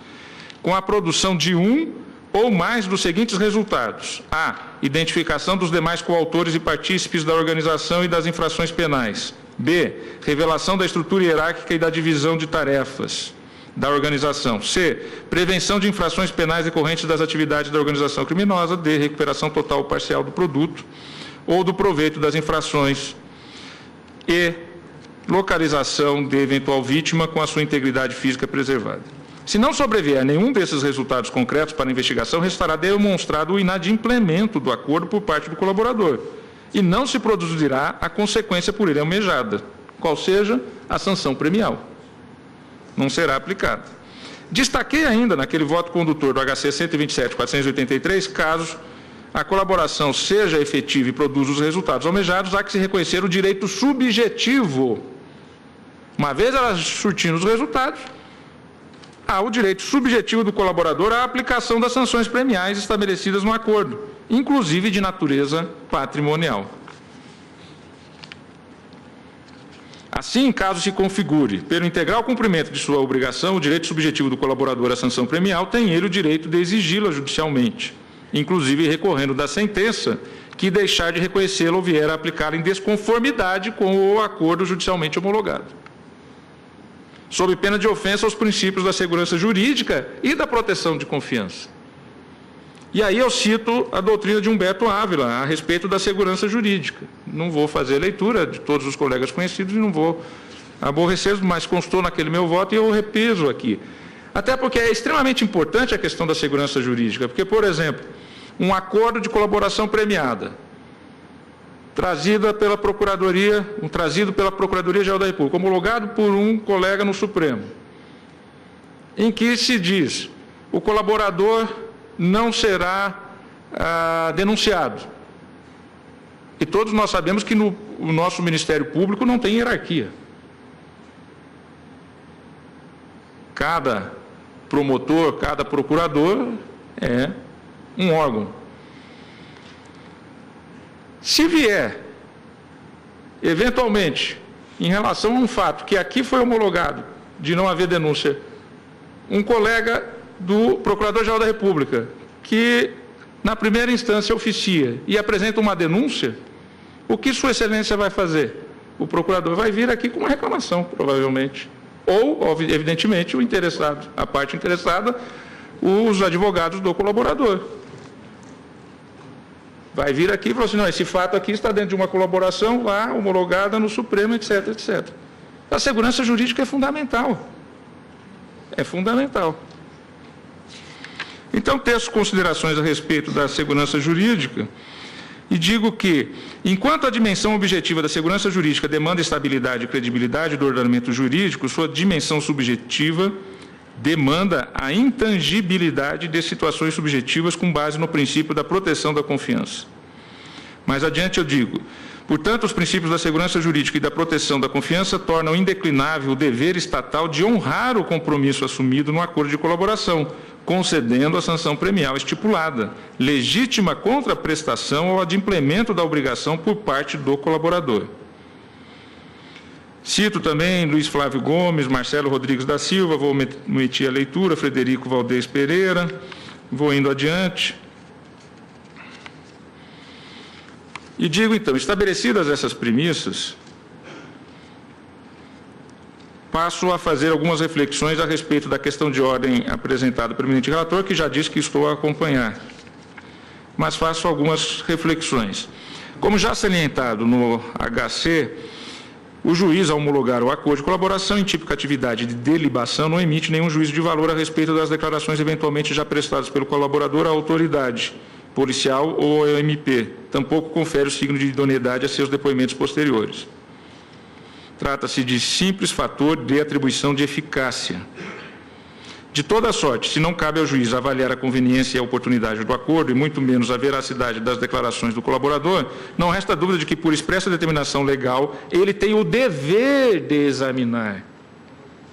com a produção de um ou mais dos seguintes resultados: a. Identificação dos demais coautores e partícipes da organização e das infrações penais. B. Revelação da estrutura hierárquica e da divisão de tarefas da organização. C. Prevenção de infrações penais decorrentes das atividades da organização criminosa. D. Recuperação total ou parcial do produto ou do proveito das infrações. E. Localização de eventual vítima com a sua integridade física preservada. Se não sobrevier a nenhum desses resultados concretos para a investigação, restará demonstrado o inadimplemento do acordo por parte do colaborador e não se produzirá a consequência por ele almejada, qual seja a sanção premial. Não será aplicada. Destaquei ainda naquele voto condutor do HC 127.483, caso a colaboração seja efetiva e produza os resultados almejados, há que se reconhecer o direito subjetivo. Uma vez ela surtindo os resultados, há o direito subjetivo do colaborador à aplicação das sanções premiais estabelecidas no acordo, inclusive de natureza patrimonial. Assim, caso se configure, pelo integral cumprimento de sua obrigação, o direito subjetivo do colaborador à sanção premial, tem ele o direito de exigi-la judicialmente, inclusive recorrendo da sentença que deixar de reconhecê-la ou vier a aplicá-la em desconformidade com o acordo judicialmente homologado, sob pena de ofensa aos princípios da segurança jurídica e da proteção de confiança. E aí eu cito a doutrina de Humberto Ávila a respeito da segurança jurídica. Não vou fazer leitura de todos os colegas conhecidos e não vou aborrecê-los, mas constou naquele meu voto e eu repiso aqui. Até porque é extremamente importante a questão da segurança jurídica, porque, por exemplo, um acordo de colaboração premiada, trazido pela Procuradoria-Geral da República, homologado por um colega no Supremo, em que se diz o colaborador não será denunciado. E todos nós sabemos que o nosso Ministério Público não tem hierarquia. Cada promotor, cada procurador é um órgão. Se vier, eventualmente, em relação a um fato que aqui foi homologado, de não haver denúncia, um colega do Procurador-Geral da República, que na primeira instância oficia e apresenta uma denúncia, o que Sua Excelência vai fazer? O procurador vai vir aqui com uma reclamação, provavelmente. Ou, evidentemente, o interessado, a parte interessada, os advogados do colaborador. Vai vir aqui e falar assim, não, esse fato aqui está dentro de uma colaboração lá, homologada no Supremo, etc, etc. A segurança jurídica é fundamental. É fundamental. Então, teço considerações a respeito da segurança jurídica e digo que, enquanto a dimensão objetiva da segurança jurídica demanda estabilidade e credibilidade do ordenamento jurídico, sua dimensão subjetiva demanda a intangibilidade de situações subjetivas com base no princípio da proteção da confiança. Mais adiante eu digo, portanto, os princípios da segurança jurídica e da proteção da confiança tornam indeclinável o dever estatal de honrar o compromisso assumido no acordo de colaboração, concedendo a sanção premial estipulada, legítima contraprestação ao adimplemento da obrigação por parte do colaborador. Cito também Luiz Flávio Gomes, Marcelo Rodrigues da Silva, vou omitir a leitura, Frederico Valdez Pereira, vou indo adiante. E digo, então, estabelecidas essas premissas, passo a fazer algumas reflexões a respeito da questão de ordem apresentada pelo eminente relator, que já disse que estou a acompanhar. Mas faço algumas reflexões. Como já salientado no HC, o juiz, ao homologar o acordo de colaboração em típica atividade de delibação, não emite nenhum juízo de valor a respeito das declarações eventualmente já prestadas pelo colaborador à autoridade policial ou ao MP. Tampouco confere o signo de idoneidade a seus depoimentos posteriores. Trata-se de simples fator de atribuição de eficácia. De toda sorte, se não cabe ao juiz avaliar a conveniência e a oportunidade do acordo, e muito menos a veracidade das declarações do colaborador, não resta dúvida de que, por expressa determinação legal, ele tem o dever de examinar,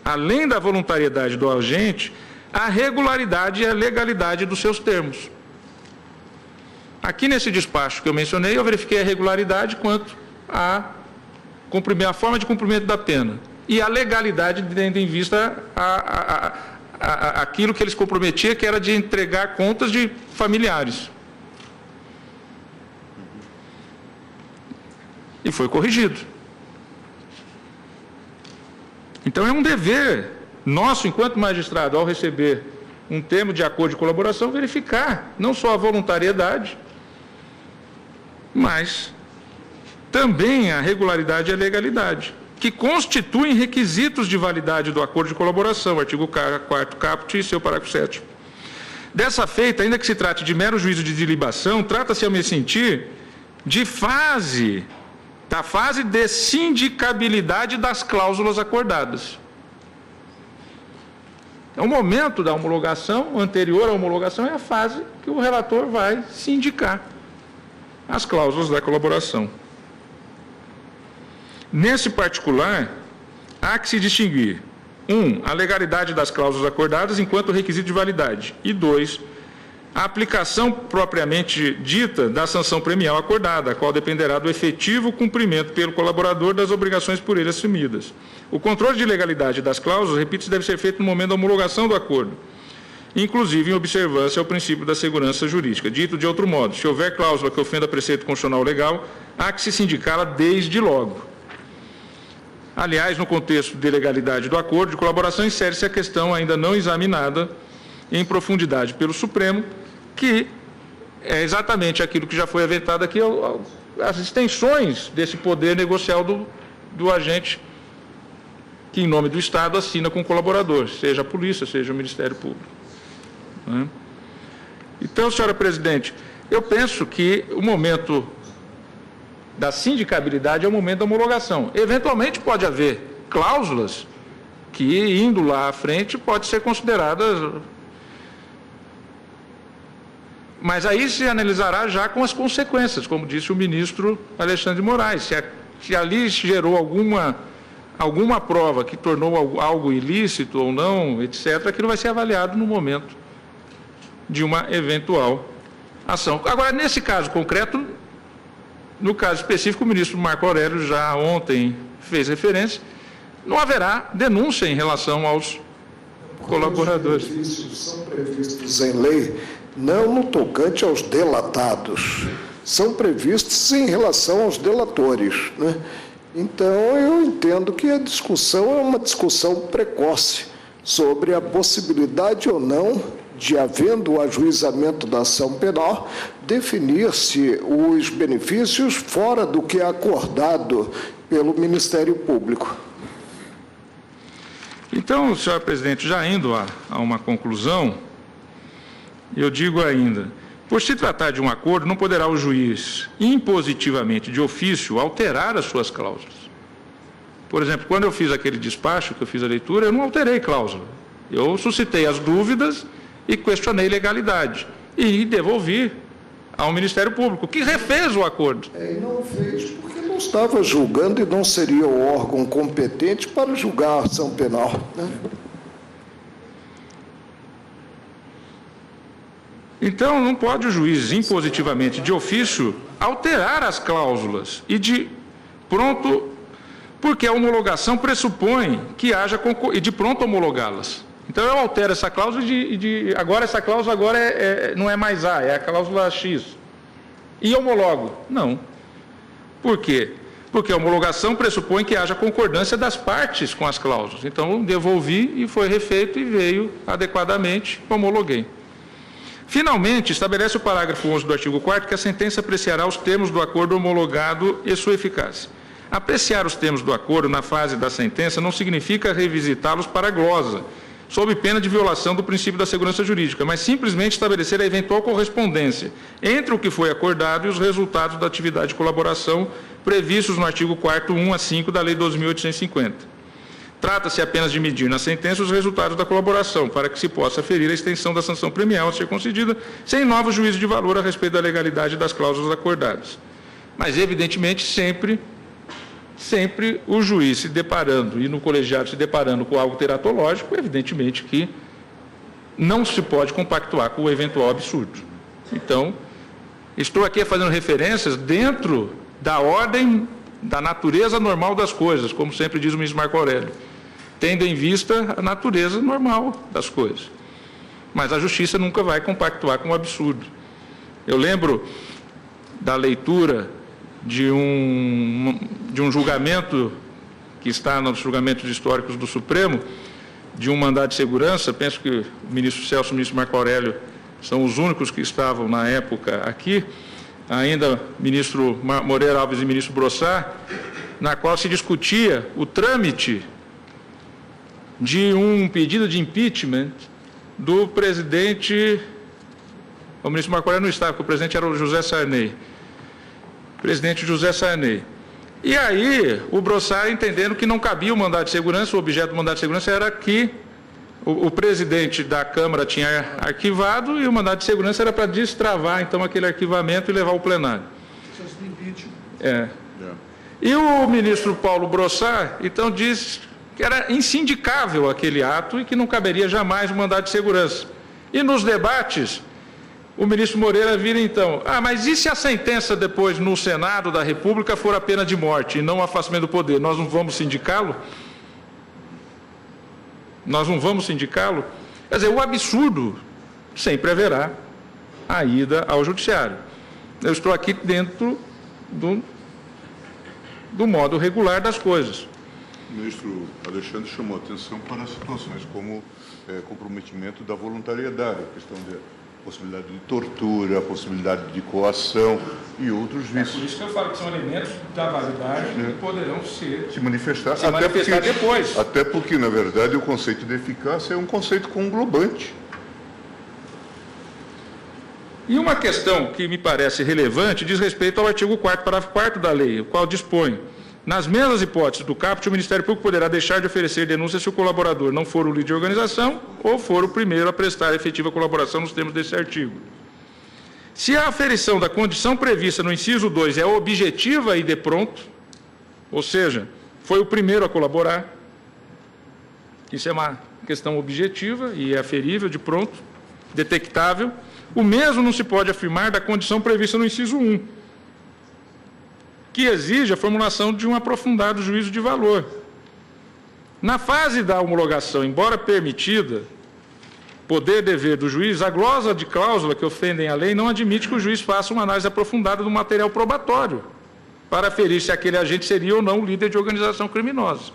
além da voluntariedade do agente, a regularidade e a legalidade dos seus termos. Aqui nesse despacho que eu mencionei, eu verifiquei a regularidade quanto a forma de cumprimento da pena e a legalidade, tendo em vista aquilo que eles comprometiam, que era de entregar contas de familiares. E foi corrigido. Então é um dever nosso, enquanto magistrado, ao receber um termo de acordo de colaboração, verificar não só a voluntariedade, mas também a regularidade e a legalidade, que constituem requisitos de validade do acordo de colaboração, artigo 4º caput e seu parágrafo 7º. Dessa feita, ainda que se trate de mero juízo de dilibação, trata-se, a meu sentir, da fase de sindicabilidade das cláusulas acordadas. É o momento da homologação, anterior à homologação, é a fase que o relator vai sindicar as cláusulas da colaboração. Nesse particular, há que se distinguir, 1, a legalidade das cláusulas acordadas enquanto requisito de validade, e 2, a aplicação propriamente dita da sanção premial acordada, a qual dependerá do efetivo cumprimento pelo colaborador das obrigações por ele assumidas. O controle de legalidade das cláusulas, repito, deve ser feito no momento da homologação do acordo, inclusive em observância ao princípio da segurança jurídica. Dito de outro modo, se houver cláusula que ofenda preceito constitucional ou legal, há que se sindicá-la desde logo. Aliás, no contexto de legalidade do acordo de colaboração, insere-se a questão ainda não examinada em profundidade pelo Supremo, que é exatamente aquilo que já foi aventado aqui, as extensões desse poder negocial do agente que, em nome do Estado, assina com o colaborador, seja a polícia, seja o Ministério Público. Então, senhora presidente, eu penso que o momento da sindicabilidade é o momento da homologação. Eventualmente pode haver cláusulas que, indo lá à frente, pode ser consideradas, mas aí se analisará já com as consequências, como disse o ministro Alexandre de Moraes. Se ali gerou alguma prova que tornou algo ilícito ou não, etc., aquilo vai ser avaliado no momento de uma eventual ação. Agora, nesse caso concreto, no caso específico, o ministro Marco Aurélio já ontem fez referência, não haverá denúncia em relação aos colaboradores. Os benefícios são previstos em lei, não no tocante aos delatados, são previstos em relação aos delatores, né? Então, eu entendo que a discussão é uma discussão precoce sobre a possibilidade ou não de, havendo o ajuizamento da ação penal, definir-se os benefícios fora do que é acordado pelo Ministério Público. Então, senhor presidente, já indo a uma conclusão, eu digo ainda, por se tratar de um acordo, não poderá o juiz, impositivamente, de ofício, alterar as suas cláusulas. Por exemplo, quando eu fiz aquele despacho, que eu fiz a leitura, eu não alterei cláusula. Eu suscitei as dúvidas e questionei legalidade. E devolvi ao Ministério Público, que refez o acordo. E não fez, porque não estava julgando e não seria o órgão competente para julgar a ação penal, né? Então, não pode o juiz, impositivamente, de ofício, alterar as cláusulas e de pronto, porque a homologação pressupõe que haja e de pronto homologá-las. Então, eu altero essa cláusula agora essa cláusula agora não é mais A, é a cláusula X. E homologo? Não. Por quê? Porque a homologação pressupõe que haja concordância das partes com as cláusulas. Então, devolvi e foi refeito e veio adequadamente, homologuei. Finalmente, estabelece o parágrafo 11 do artigo 4º que a sentença apreciará os termos do acordo homologado e sua eficácia. Apreciar os termos do acordo na fase da sentença não significa revisitá-los para a glosa, sob pena de violação do princípio da segurança jurídica, mas simplesmente estabelecer a eventual correspondência entre o que foi acordado e os resultados da atividade de colaboração previstos no artigo 4º, 1 a 5 da Lei 12.850. Trata-se apenas de medir na sentença os resultados da colaboração, para que se possa aferir a extensão da sanção premial a ser concedida, sem novo juízo de valor a respeito da legalidade das cláusulas acordadas. Mas, evidentemente, sempre o juiz se deparando, e no colegiado se deparando com algo teratológico, evidentemente que não se pode compactuar com o eventual absurdo. Então, estou aqui fazendo referências dentro da ordem, da natureza normal das coisas, como sempre diz o ministro Marco Aurélio, tendo em vista a natureza normal das coisas. Mas a justiça nunca vai compactuar com o absurdo. Eu lembro da leitura de um julgamento que está nos julgamentos históricos do Supremo, de um mandado de segurança, penso que o ministro Celso e o ministro Marco Aurélio são os únicos que estavam na época aqui, ainda ministro Moreira Alves e ministro Brossard, na qual se discutia o trâmite de um pedido de impeachment do presidente, o ministro Marco Aurélio não estava, porque o presidente era o José Sarney, presidente José Sarney. E aí, o Brossard, entendendo que não cabia o mandado de segurança, o objeto do mandado de segurança era que o presidente da Câmara tinha arquivado e o mandado de segurança era para destravar, então, aquele arquivamento e levar ao plenário. E o ministro Paulo Brossard, então, disse que era insindicável aquele ato e que não caberia jamais o mandado de segurança. E nos debates, o ministro Moreira vira, então, mas e se a sentença depois no Senado da República for a pena de morte e não o afastamento do poder? Nós não vamos sindicá-lo? Nós não vamos sindicá-lo? Quer dizer, o absurdo sempre haverá a ida ao judiciário. Eu estou aqui dentro do modo regular das coisas. O ministro Alexandre chamou a atenção para situações como comprometimento da voluntariedade, a questão da possibilidade de tortura, a possibilidade de coação e outros vícios. Por isso que eu falo que são elementos da validade que poderão se manifestar depois. Até porque, na verdade, o conceito de eficácia é um conceito conglobante. E uma questão que me parece relevante diz respeito ao artigo 4º, parágrafo 4º da lei, o qual dispõe: nas mesmas hipóteses do caput, o Ministério Público poderá deixar de oferecer denúncia se o colaborador não for o líder de organização ou for o primeiro a prestar efetiva colaboração nos termos desse artigo. Se a aferição da condição prevista no inciso 2 é objetiva e de pronto, ou seja, foi o primeiro a colaborar, isso é uma questão objetiva e é aferível de pronto, detectável, o mesmo não se pode afirmar da condição prevista no inciso 1, que exige a formulação de um aprofundado juízo de valor. Na fase da homologação, embora permitida, poder-dever do juiz, a glosa de cláusula que ofendem a lei não admite que o juiz faça uma análise aprofundada do material probatório para aferir se aquele agente seria ou não o líder de organização criminosa,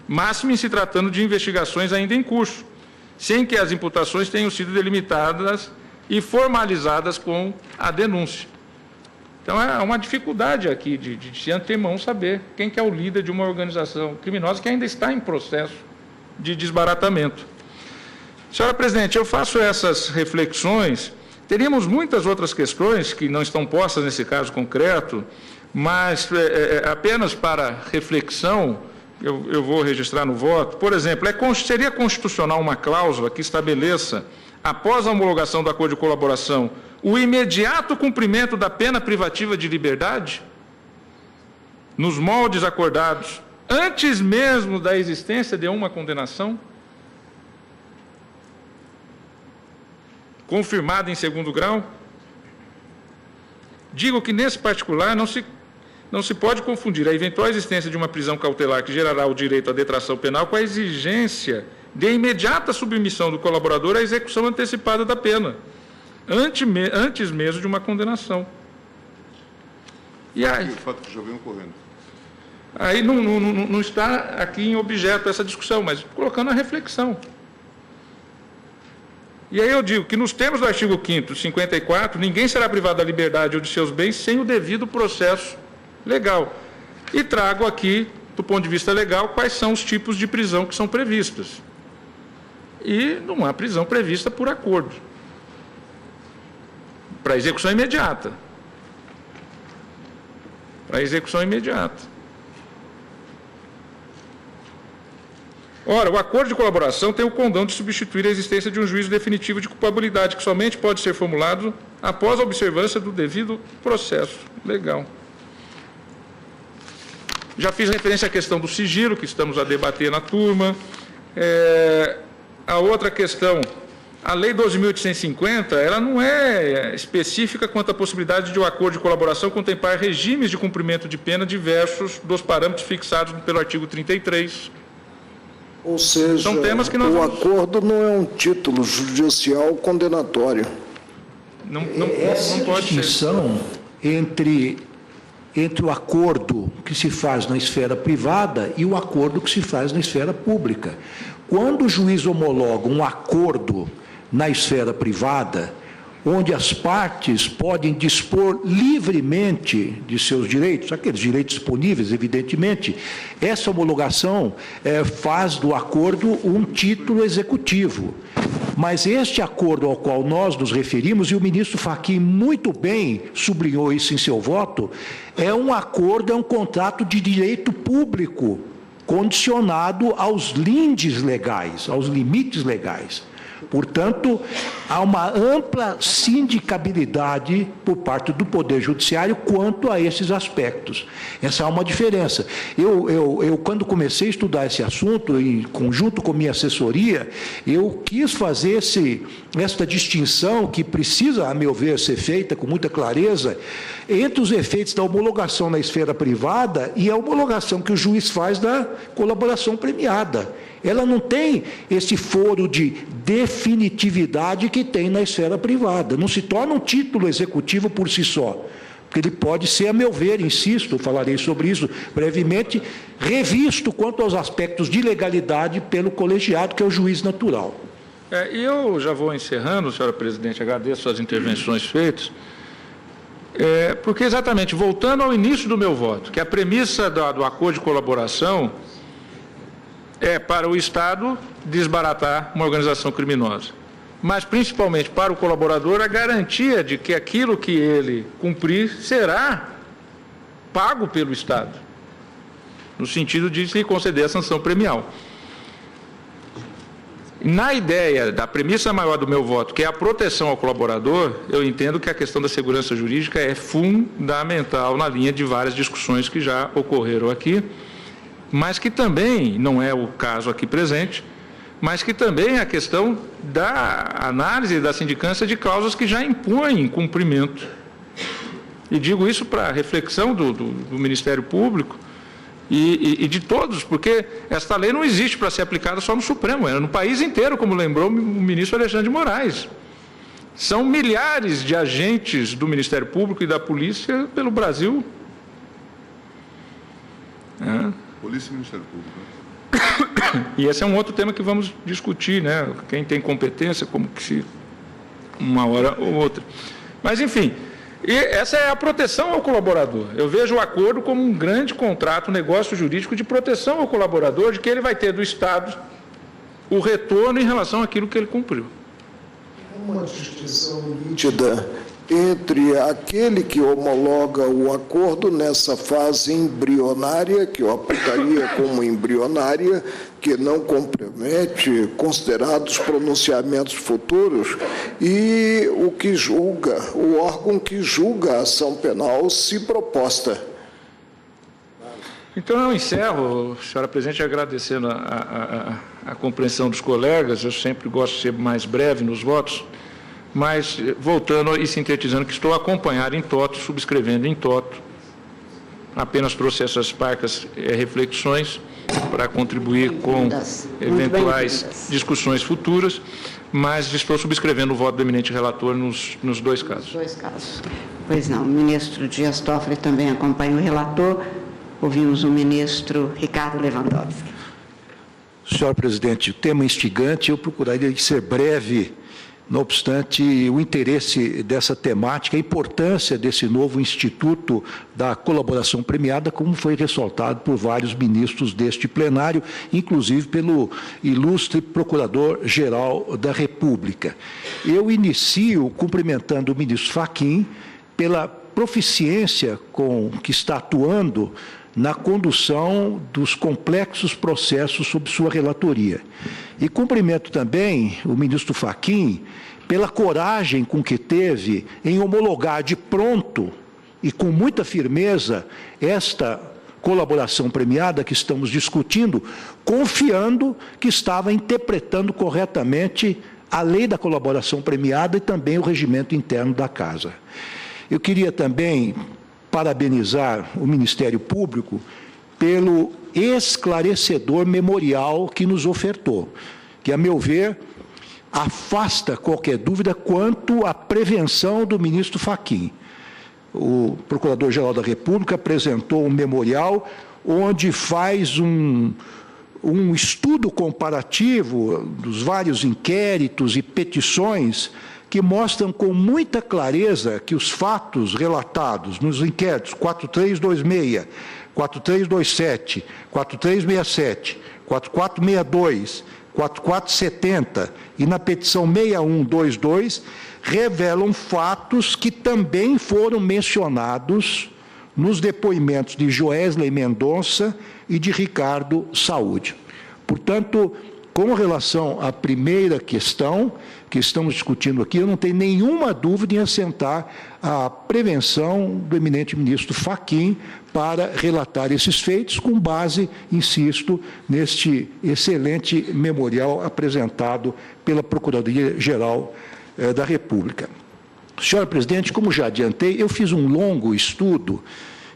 máximo em se tratando de investigações ainda em curso, sem que as imputações tenham sido delimitadas e formalizadas com a denúncia. Então, é uma dificuldade aqui de antemão saber quem que é o líder de uma organização criminosa que ainda está em processo de desbaratamento. Senhora Presidente, eu faço essas reflexões. Teríamos muitas outras questões que não estão postas nesse caso concreto, mas apenas para reflexão, eu vou registrar no voto. Por exemplo, seria constitucional uma cláusula que estabeleça, após a homologação do acordo de colaboração, o imediato cumprimento da pena privativa de liberdade, nos moldes acordados, antes mesmo da existência de uma condenação, confirmada em segundo grau? Digo que, nesse particular, não se pode confundir a eventual existência de uma prisão cautelar que gerará o direito à detração penal com a exigência de imediata submissão do colaborador à execução antecipada da pena, antes mesmo de uma condenação. E aí, o fato que já vem ocorrendo. Aí não está aqui em objeto essa discussão, mas colocando a reflexão. E aí eu digo que, nos termos do artigo 5º, 54, ninguém será privado da liberdade ou de seus bens sem o devido processo legal. E trago aqui, do ponto de vista legal, quais são os tipos de prisão que são previstas. E não há prisão prevista por acordo, para execução imediata. Para execução imediata. Ora, o acordo de colaboração tem o condão de substituir a existência de um juízo definitivo de culpabilidade, que somente pode ser formulado após a observância do devido processo legal. Já fiz referência à questão do sigilo, que estamos a debater na turma. A outra questão, a Lei 12.850, ela não é específica quanto à possibilidade de um acordo de colaboração contemplar regimes de cumprimento de pena diversos dos parâmetros fixados pelo artigo 33. Ou seja, são temas que o acordo não é um título judicial condenatório. Não pode distinção entre o acordo que se faz na esfera privada e o acordo que se faz na esfera pública. Quando o juiz homologa um acordo na esfera privada, onde as partes podem dispor livremente de seus direitos, aqueles direitos disponíveis, evidentemente, essa homologação faz do acordo um título executivo. Mas este acordo ao qual nós nos referimos, e o ministro Fachin muito bem sublinhou isso em seu voto, é um acordo, é um contrato de direito público, condicionado aos lindes legais, aos limites legais. Portanto, há uma ampla sindicabilidade por parte do Poder Judiciário quanto a esses aspectos. Essa é uma diferença. Eu quando comecei a estudar esse assunto, em conjunto com minha assessoria, eu quis fazer esta distinção que precisa, a meu ver, ser feita com muita clareza entre os efeitos da homologação na esfera privada e a homologação que o juiz faz da colaboração premiada. Ela não tem esse foro de definitividade que tem na esfera privada. Não se torna um título executivo por si só. Porque ele pode ser, a meu ver, insisto, falarei sobre isso brevemente, revisto quanto aos aspectos de legalidade pelo colegiado, que é o juiz natural. E eu já vou encerrando, senhora presidente, agradeço as intervenções feitas, porque exatamente, voltando ao início do meu voto, que a premissa do acordo de colaboração é para o Estado desbaratar uma organização criminosa, mas principalmente para o colaborador a garantia de que aquilo que ele cumprir será pago pelo Estado, no sentido de lhe conceder a sanção premial. Na ideia da premissa maior do meu voto, que é a proteção ao colaborador, eu entendo que a questão da segurança jurídica é fundamental na linha de várias discussões que já ocorreram aqui, mas que também, não é o caso aqui presente, mas que também é a questão da análise da sindicância de causas que já impõem cumprimento. E digo isso para reflexão do Ministério Público e de todos, porque esta lei não existe para ser aplicada só no Supremo, é no país inteiro, como lembrou o ministro Alexandre de Moraes. São milhares de agentes do Ministério Público e da Polícia pelo Brasil. Polícia e Ministério Público. E esse é um outro tema que vamos discutir, né? Quem tem competência, como que se... uma hora ou outra. Mas, enfim, e essa é a proteção ao colaborador. Eu vejo o acordo como um grande contrato, um negócio jurídico de proteção ao colaborador, de que ele vai ter do Estado o retorno em relação àquilo que ele cumpriu. Uma distinção nítida entre aquele que homologa o acordo nessa fase embrionária, que eu aplicaria como embrionária, que não compromete considerados pronunciamentos futuros, e o que julga, o órgão que julga a ação penal se proposta. Então, eu encerro, senhora presidente, agradecendo a compreensão dos colegas. Eu sempre gosto de ser mais breve nos votos, mas voltando e sintetizando que estou a acompanhar em toto, subscrevendo em toto. Apenas trouxe essas parcas reflexões para contribuir com eventuais discussões futuras, mas estou subscrevendo o voto do eminente relator nos dois casos. Dois casos. Pois não, o ministro Dias Toffoli também acompanha o relator. Ouvimos o ministro Ricardo Lewandowski. Senhor presidente, o tema instigante, eu procuraria ser breve, não obstante o interesse dessa temática, a importância desse novo instituto da colaboração premiada, como foi ressaltado por vários ministros deste plenário, inclusive pelo ilustre Procurador-Geral da República. Eu inicio cumprimentando o ministro Fachin pela proficiência com que está atuando na condução dos complexos processos sob sua relatoria. E cumprimento também o ministro Fachin pela coragem com que teve em homologar de pronto e com muita firmeza esta colaboração premiada que estamos discutindo, confiando que estava interpretando corretamente a lei da colaboração premiada e também o regimento interno da Casa. Eu queria também parabenizar o Ministério Público pelo esclarecedor memorial que nos ofertou, que, a meu ver, afasta qualquer dúvida quanto à prevenção do ministro Fachin. O Procurador-Geral da República apresentou um memorial onde faz um estudo comparativo dos vários inquéritos e petições que mostram com muita clareza que os fatos relatados nos inquéritos 4326, 4327, 4367, 4462, 4470 e na petição 6122 revelam fatos que também foram mencionados nos depoimentos de Joesley Mendonça e de Ricardo Saúde. Portanto, com relação à primeira questão que estamos discutindo aqui, eu não tenho nenhuma dúvida em assentar a prevenção do eminente ministro Fachin para relatar esses feitos com base, insisto, neste excelente memorial apresentado pela Procuradoria-Geral da República. Senhora Presidente, como já adiantei, eu fiz um longo estudo,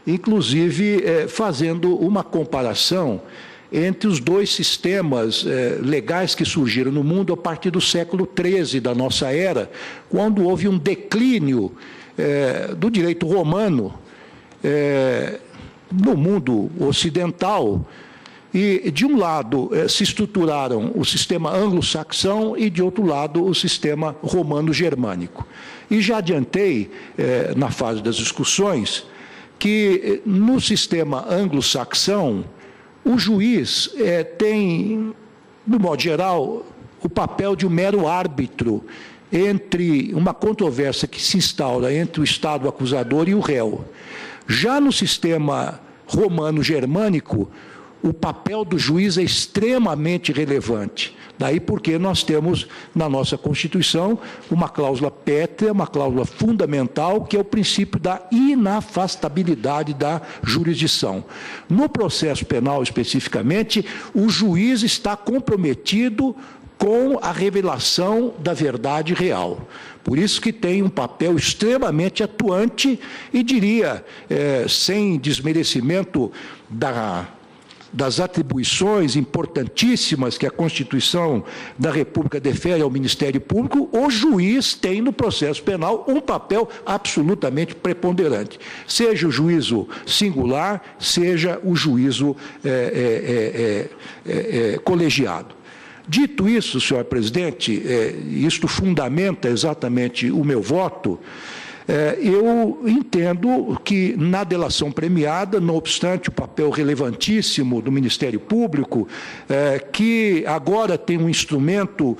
inclusive fazendo uma comparação entre os dois sistemas legais que surgiram no mundo a partir do século XIII da nossa era, quando houve um declínio do direito romano no mundo ocidental. E, de um lado, se estruturaram o sistema anglo-saxão e, de outro lado, o sistema romano-germânico. E já adiantei, na fase das discussões, que no sistema anglo-saxão, o juiz tem, de modo geral, o papel de um mero árbitro entre uma controvérsia que se instaura entre o Estado acusador e o réu. Já no sistema romano-germânico, o papel do juiz é extremamente relevante. Daí porque nós temos na nossa Constituição uma cláusula pétrea, uma cláusula fundamental, que é o princípio da inafastabilidade da jurisdição. No processo penal, especificamente, o juiz está comprometido com a revelação da verdade real. Por isso que tem um papel extremamente atuante e, diria, sem desmerecimento das atribuições importantíssimas que a Constituição da República defere ao Ministério Público, o juiz tem no processo penal um papel absolutamente preponderante, seja o juízo singular, seja o juízo colegiado. Dito isso, senhor presidente, isto fundamenta exatamente o meu voto. Eu entendo que, na delação premiada, não obstante o papel relevantíssimo do Ministério Público, que agora tem um instrumento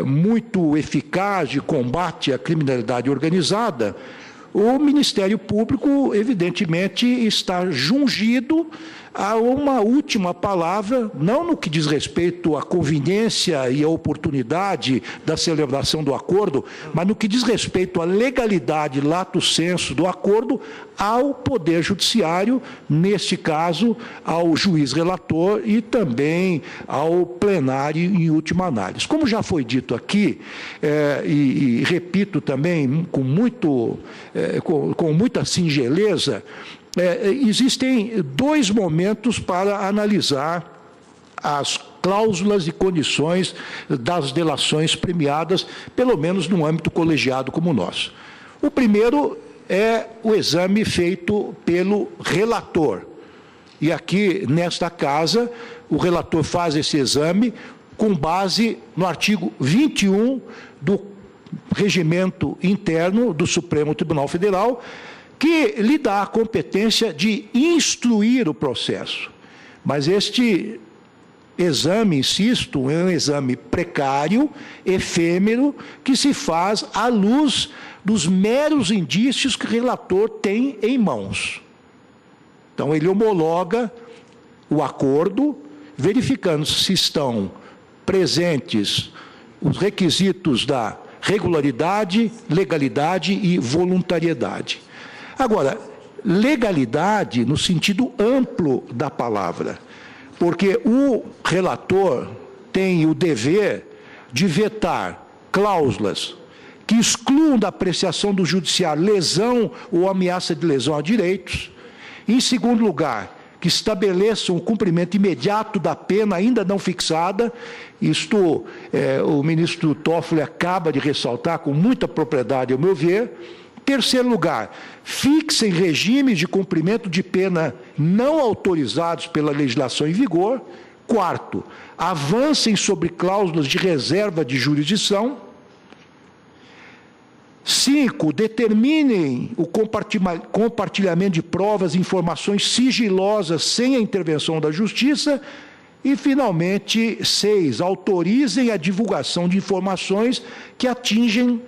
muito eficaz de combate à criminalidade organizada, o Ministério Público, evidentemente, está jungido a uma última palavra, não no que diz respeito à conveniência e à oportunidade da celebração do acordo, mas no que diz respeito à legalidade lato sensu do acordo, ao Poder Judiciário, neste caso, ao juiz relator e também ao plenário em última análise. Como já foi dito aqui, e repito também com muita singeleza, existem dois momentos para analisar as cláusulas e condições das delações premiadas, pelo menos no âmbito colegiado como o nosso. O primeiro é o exame feito pelo relator. E aqui, nesta casa, o relator faz esse exame com base no artigo 21 do Regimento Interno do Supremo Tribunal Federal, que lhe dá a competência de instruir o processo. Mas este exame, insisto, é um exame precário, efêmero, que se faz à luz dos meros indícios que o relator tem em mãos. Então, ele homologa o acordo, verificando se estão presentes os requisitos da regularidade, legalidade e voluntariedade. Agora, legalidade no sentido amplo da palavra, porque o relator tem o dever de vetar cláusulas que excluam da apreciação do judiciário lesão ou ameaça de lesão a direitos. Em segundo lugar, que estabeleçam o cumprimento imediato da pena ainda não fixada. Isto o ministro Toffoli acaba de ressaltar com muita propriedade, ao meu ver. Terceiro lugar, fixem regimes de cumprimento de pena não autorizados pela legislação em vigor. Quarto, avancem sobre cláusulas de reserva de jurisdição. 5, determinem o compartilhamento de provas e informações sigilosas sem a intervenção da Justiça. E, finalmente, 6, autorizem a divulgação de informações que atinjam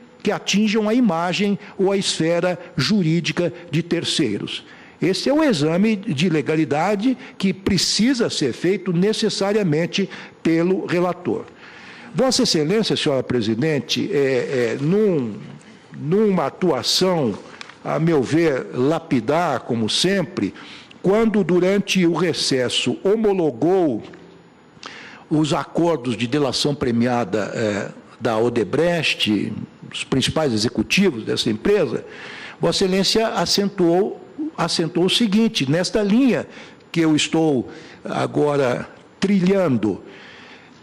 a imagem ou a esfera jurídica de terceiros. Esse é o exame de legalidade que precisa ser feito necessariamente pelo relator. Vossa Excelência, senhora presidente, numa atuação, a meu ver, lapidar, como sempre, quando, durante o recesso, homologou os acordos de delação premiada da Odebrecht, os principais executivos dessa empresa, Vossa Excelência acentuou o seguinte: nesta linha que eu estou agora trilhando,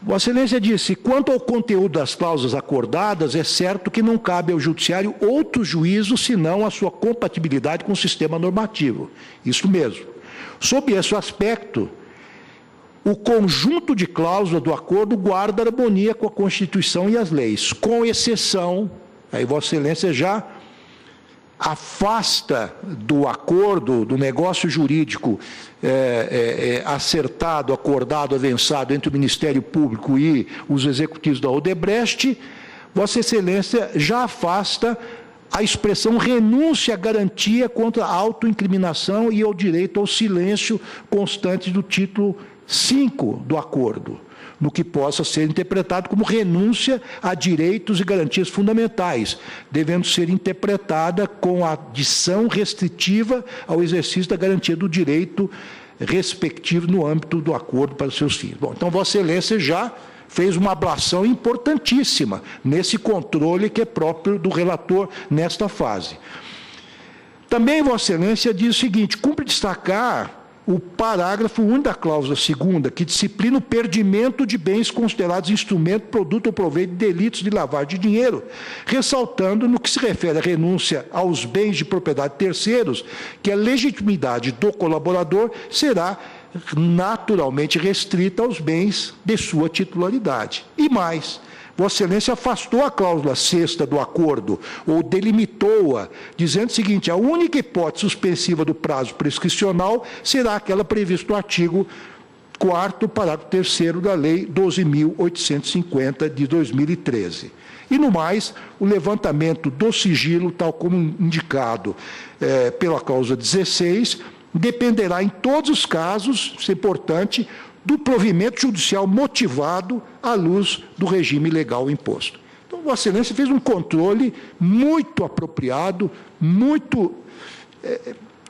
Vossa Excelência disse: quanto ao conteúdo das cláusulas acordadas, é certo que não cabe ao Judiciário outro juízo senão a sua compatibilidade com o sistema normativo. Isso mesmo. Sob esse aspecto, o conjunto de cláusulas do acordo guarda harmonia com a Constituição e as leis, com exceção, aí Vossa Excelência já afasta do acordo, do negócio jurídico acertado, acordado, avançado entre o Ministério Público e os executivos da Odebrecht, Vossa Excelência já afasta a expressão renúncia à garantia contra a autoincriminação e ao direito ao silêncio constante do título 5 do acordo, no que possa ser interpretado como renúncia a direitos e garantias fundamentais, devendo ser interpretada com a adição restritiva ao exercício da garantia do direito respectivo no âmbito do acordo para seus fins. Bom, então Vossa Excelência já fez uma ablação importantíssima nesse controle que é próprio do relator nesta fase. Também Vossa Excelência diz o seguinte: cumpre destacar o parágrafo 1 da cláusula 2ª, que disciplina o perdimento de bens considerados instrumento, produto ou proveito de delitos de lavagem de dinheiro, ressaltando, no que se refere à renúncia aos bens de propriedade de terceiros, que a legitimidade do colaborador será naturalmente restrita aos bens de sua titularidade. E mais, Vossa Excelência afastou a cláusula 6ª do acordo, ou delimitou-a, dizendo o seguinte: a única hipótese suspensiva do prazo prescricional será aquela prevista no artigo 4º, parágrafo 3º da Lei 12.850, de 2013. E, no mais, o levantamento do sigilo, tal como indicado pela cláusula 16, dependerá, em todos os casos, isso é importante, do provimento judicial motivado à luz do regime legal imposto. Então, Vossa Excelência fez um controle muito apropriado, muito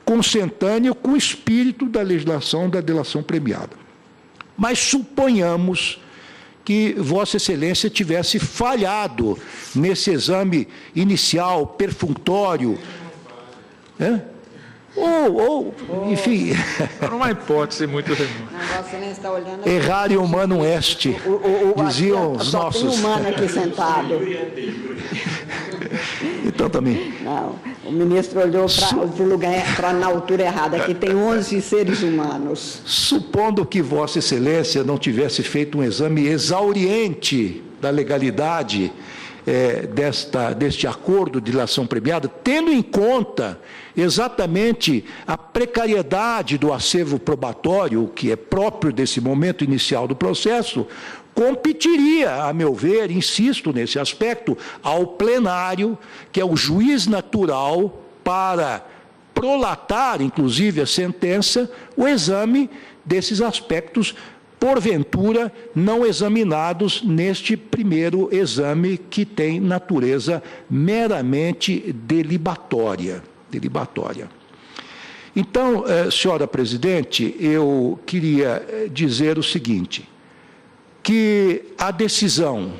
consentâneo com o espírito da legislação da delação premiada. Mas suponhamos que Vossa Excelência tivesse falhado nesse exame inicial, perfunctório, enfim... Era uma hipótese muito remota. Vossa Excelência está olhando... Errare humanum est, diziam os nossos... Só tem humano aqui sentado. Então, também... Não, o ministro olhou para na altura errada. Aqui tem 11 seres humanos. Supondo que Vossa Excelência não tivesse feito um exame exauriente da legalidade deste acordo de delação premiada, tendo em conta exatamente a precariedade do acervo probatório, que é próprio desse momento inicial do processo, competiria, a meu ver, insisto nesse aspecto, ao plenário, que é o juiz natural para prolatar, inclusive, a sentença, o exame desses aspectos porventura não examinados neste primeiro exame, que tem natureza meramente delibatória. Então, senhora presidente, eu queria dizer o seguinte, que a decisão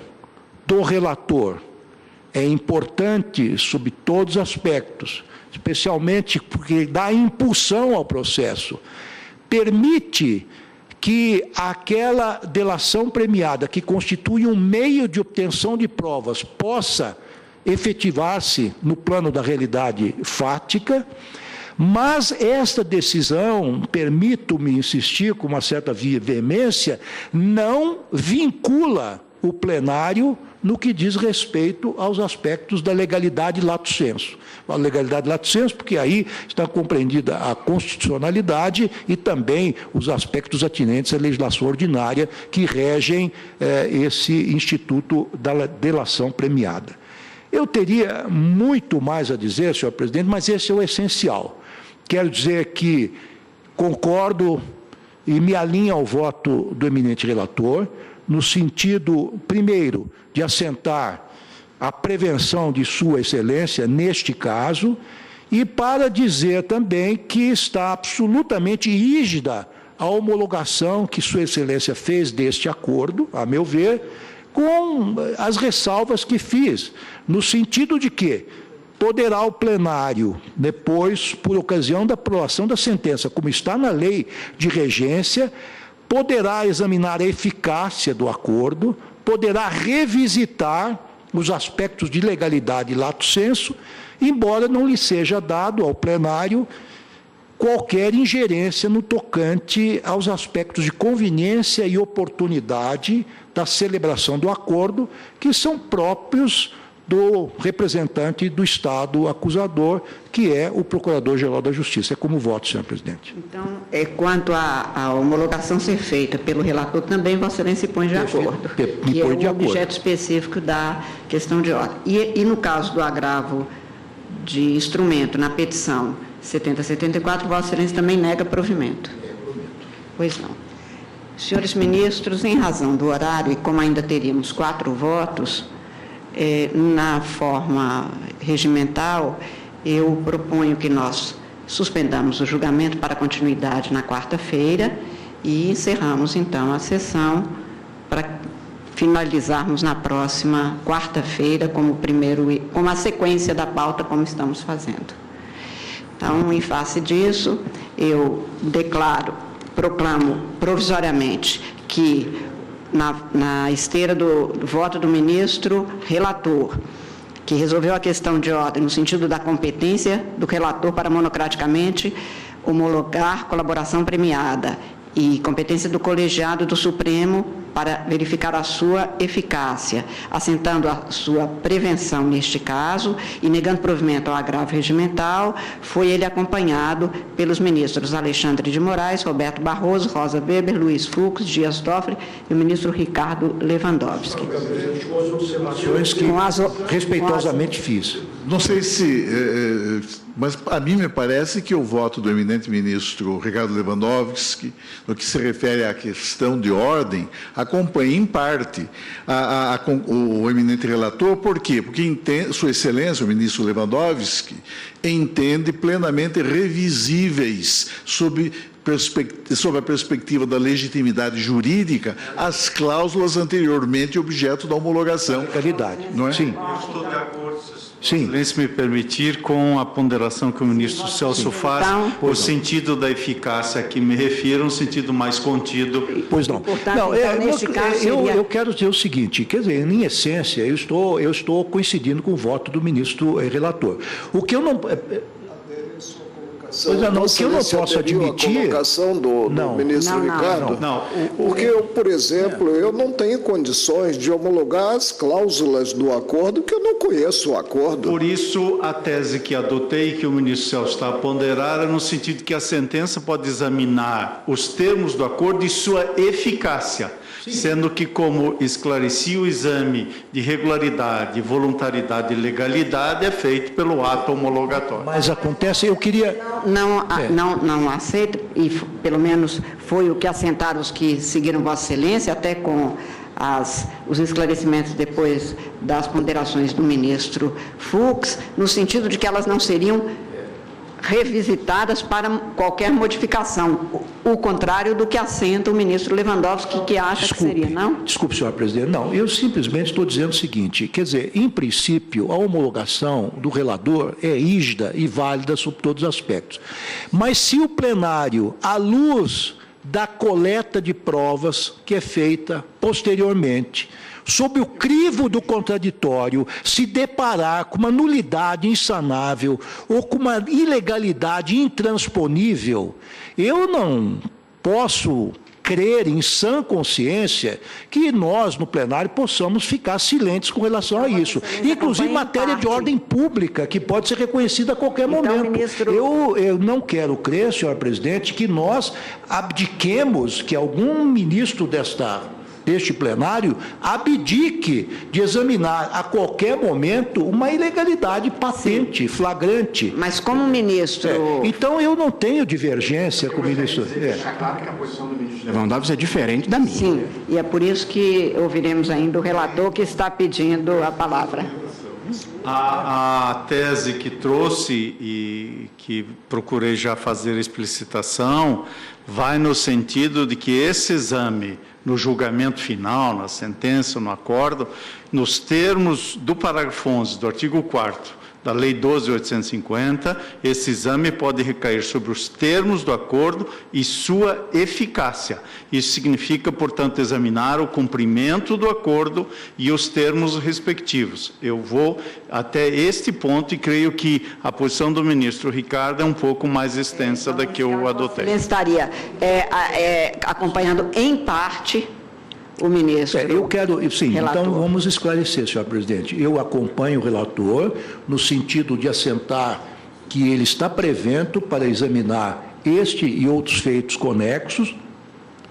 do relator é importante sob todos os aspectos, especialmente porque dá impulsão ao processo, permite que aquela delação premiada, que constitui um meio de obtenção de provas, possa efetivar-se no plano da realidade fática, mas esta decisão, permito-me insistir com uma certa veemência, não vincula o plenário no que diz respeito aos aspectos da legalidade lato sensu. A legalidade lato sensu, porque aí está compreendida a constitucionalidade e também os aspectos atinentes à legislação ordinária que regem esse instituto da delação premiada. Eu teria muito mais a dizer, senhor presidente, mas esse é o essencial. Quero dizer que concordo e me alinho ao voto do eminente relator, no sentido, primeiro, de assentar a prevenção de Sua Excelência neste caso, e para dizer também que está absolutamente rígida a homologação que Sua Excelência fez deste acordo, a meu ver, com as ressalvas que fiz, no sentido de que poderá o plenário, depois, por ocasião da aprovação da sentença, como está na lei de regência, poderá examinar a eficácia do acordo, poderá revisitar os aspectos de legalidade lato sensu, embora não lhe seja dado ao plenário qualquer ingerência no tocante aos aspectos de conveniência e oportunidade da celebração do acordo, que são próprios do representante do Estado acusador, que é o Procurador-Geral da Justiça. É como voto, senhor presidente. Então, quanto à homologação ser feita pelo relator, também Vossa Excelência se põe de acordo, que é o objeto específico da questão de ordem. E no caso do agravo de instrumento na petição 7074, Vossa Excelência também nega provimento. Pois não. Senhores ministros, em razão do horário, e como ainda teríamos 4 votos, na forma regimental, eu proponho que nós suspendamos o julgamento para continuidade na quarta-feira e encerramos, então, a sessão para finalizarmos na próxima quarta-feira como a sequência da pauta, como estamos fazendo. Então, em face disso, eu proclamo provisoriamente que na esteira do voto do ministro relator, que resolveu a questão de ordem no sentido da competência do relator para monocraticamente homologar colaboração premiada e competência do colegiado do Supremo para verificar a sua eficácia, assentando a sua prevenção neste caso e negando provimento ao agravo regimental, foi ele acompanhado pelos ministros Alexandre de Moraes, Roberto Barroso, Rosa Weber, Luiz Fux, Dias Toffoli e o ministro Ricardo Lewandowski. Com as observações que respeitosamente fiz. Não sei se... mas a mim me parece que o voto do eminente ministro Ricardo Lewandowski, no que se refere à questão de ordem, acompanha em parte o eminente relator. Por quê? Porque Sua Excelência, o ministro Lewandowski, entende plenamente revisíveis sob a perspectiva da legitimidade jurídica as cláusulas anteriormente objeto da homologação. Legalidade. Não é? Sim. Eu estou de acordo, Sim. Se me permitir, com a ponderação que o ministro Celso faz, o sentido da eficácia a que me refiro, um sentido mais contido. Pois não. Portanto, não, neste caso eu quero dizer o seguinte, quer dizer, em essência, eu estou coincidindo com o voto do ministro relator. O que eu não... Pois é, não, o que eu não posso admitir... A colocação do ministro Ricardo, porque eu, por exemplo, eu não tenho condições de homologar as cláusulas do acordo, porque eu não conheço o acordo. Por isso, a tese que adotei, que o ministro Celso está a ponderar, é no sentido que a sentença pode examinar os termos do acordo e sua eficácia. Sendo que, como esclareci, o exame de regularidade, voluntariedade e legalidade é feito pelo ato homologatório. Mas acontece, eu queria... Não aceito, e pelo menos foi o que assentaram os que seguiram Vossa Excelência, até com os esclarecimentos depois das ponderações do ministro Fux, no sentido de que elas não seriam revisitadas para qualquer modificação, o contrário do que assenta o ministro Lewandowski, que acha que seria, não? Desculpe, senhor presidente, não, eu simplesmente estou dizendo o seguinte, quer dizer, em princípio, a homologação do relator é rígida e válida sob todos os aspectos, mas se o plenário, à luz da coleta de provas que é feita posteriormente, sob o crivo do contraditório, se deparar com uma nulidade insanável ou com uma ilegalidade intransponível, eu não posso crer em sã consciência que nós, no plenário, possamos ficar silentes com relação a isso. Inclusive matéria de ordem pública, que pode ser reconhecida a qualquer momento. Ministro... Eu não quero crer, senhor presidente, que nós abdiquemos, que algum ministro deste plenário abdique de examinar a qualquer momento uma ilegalidade patente, flagrante. Mas como ministro... Então, eu não tenho divergência com o ministro... É claro que a posição do ministro Lewandowski é diferente da minha. Sim, e é por isso que ouviremos ainda o relator que está pedindo a palavra. A tese que trouxe e que procurei já fazer a explicitação vai no sentido de que esse exame, no julgamento final, na sentença, no acordo, nos termos do parágrafo 11 do artigo 4º da Lei 12.850, esse exame pode recair sobre os termos do acordo e sua eficácia. Isso significa, portanto, examinar o cumprimento do acordo e os termos respectivos. Eu vou até este ponto e creio que a posição do ministro Ricardo é um pouco mais extensa da que eu adotei. Ele estaria acompanhando em parte o ministro. Eu quero, sim, relator. Então vamos esclarecer, senhor presidente. Eu acompanho o relator no sentido de assentar que ele está prevento para examinar este e outros feitos conexos.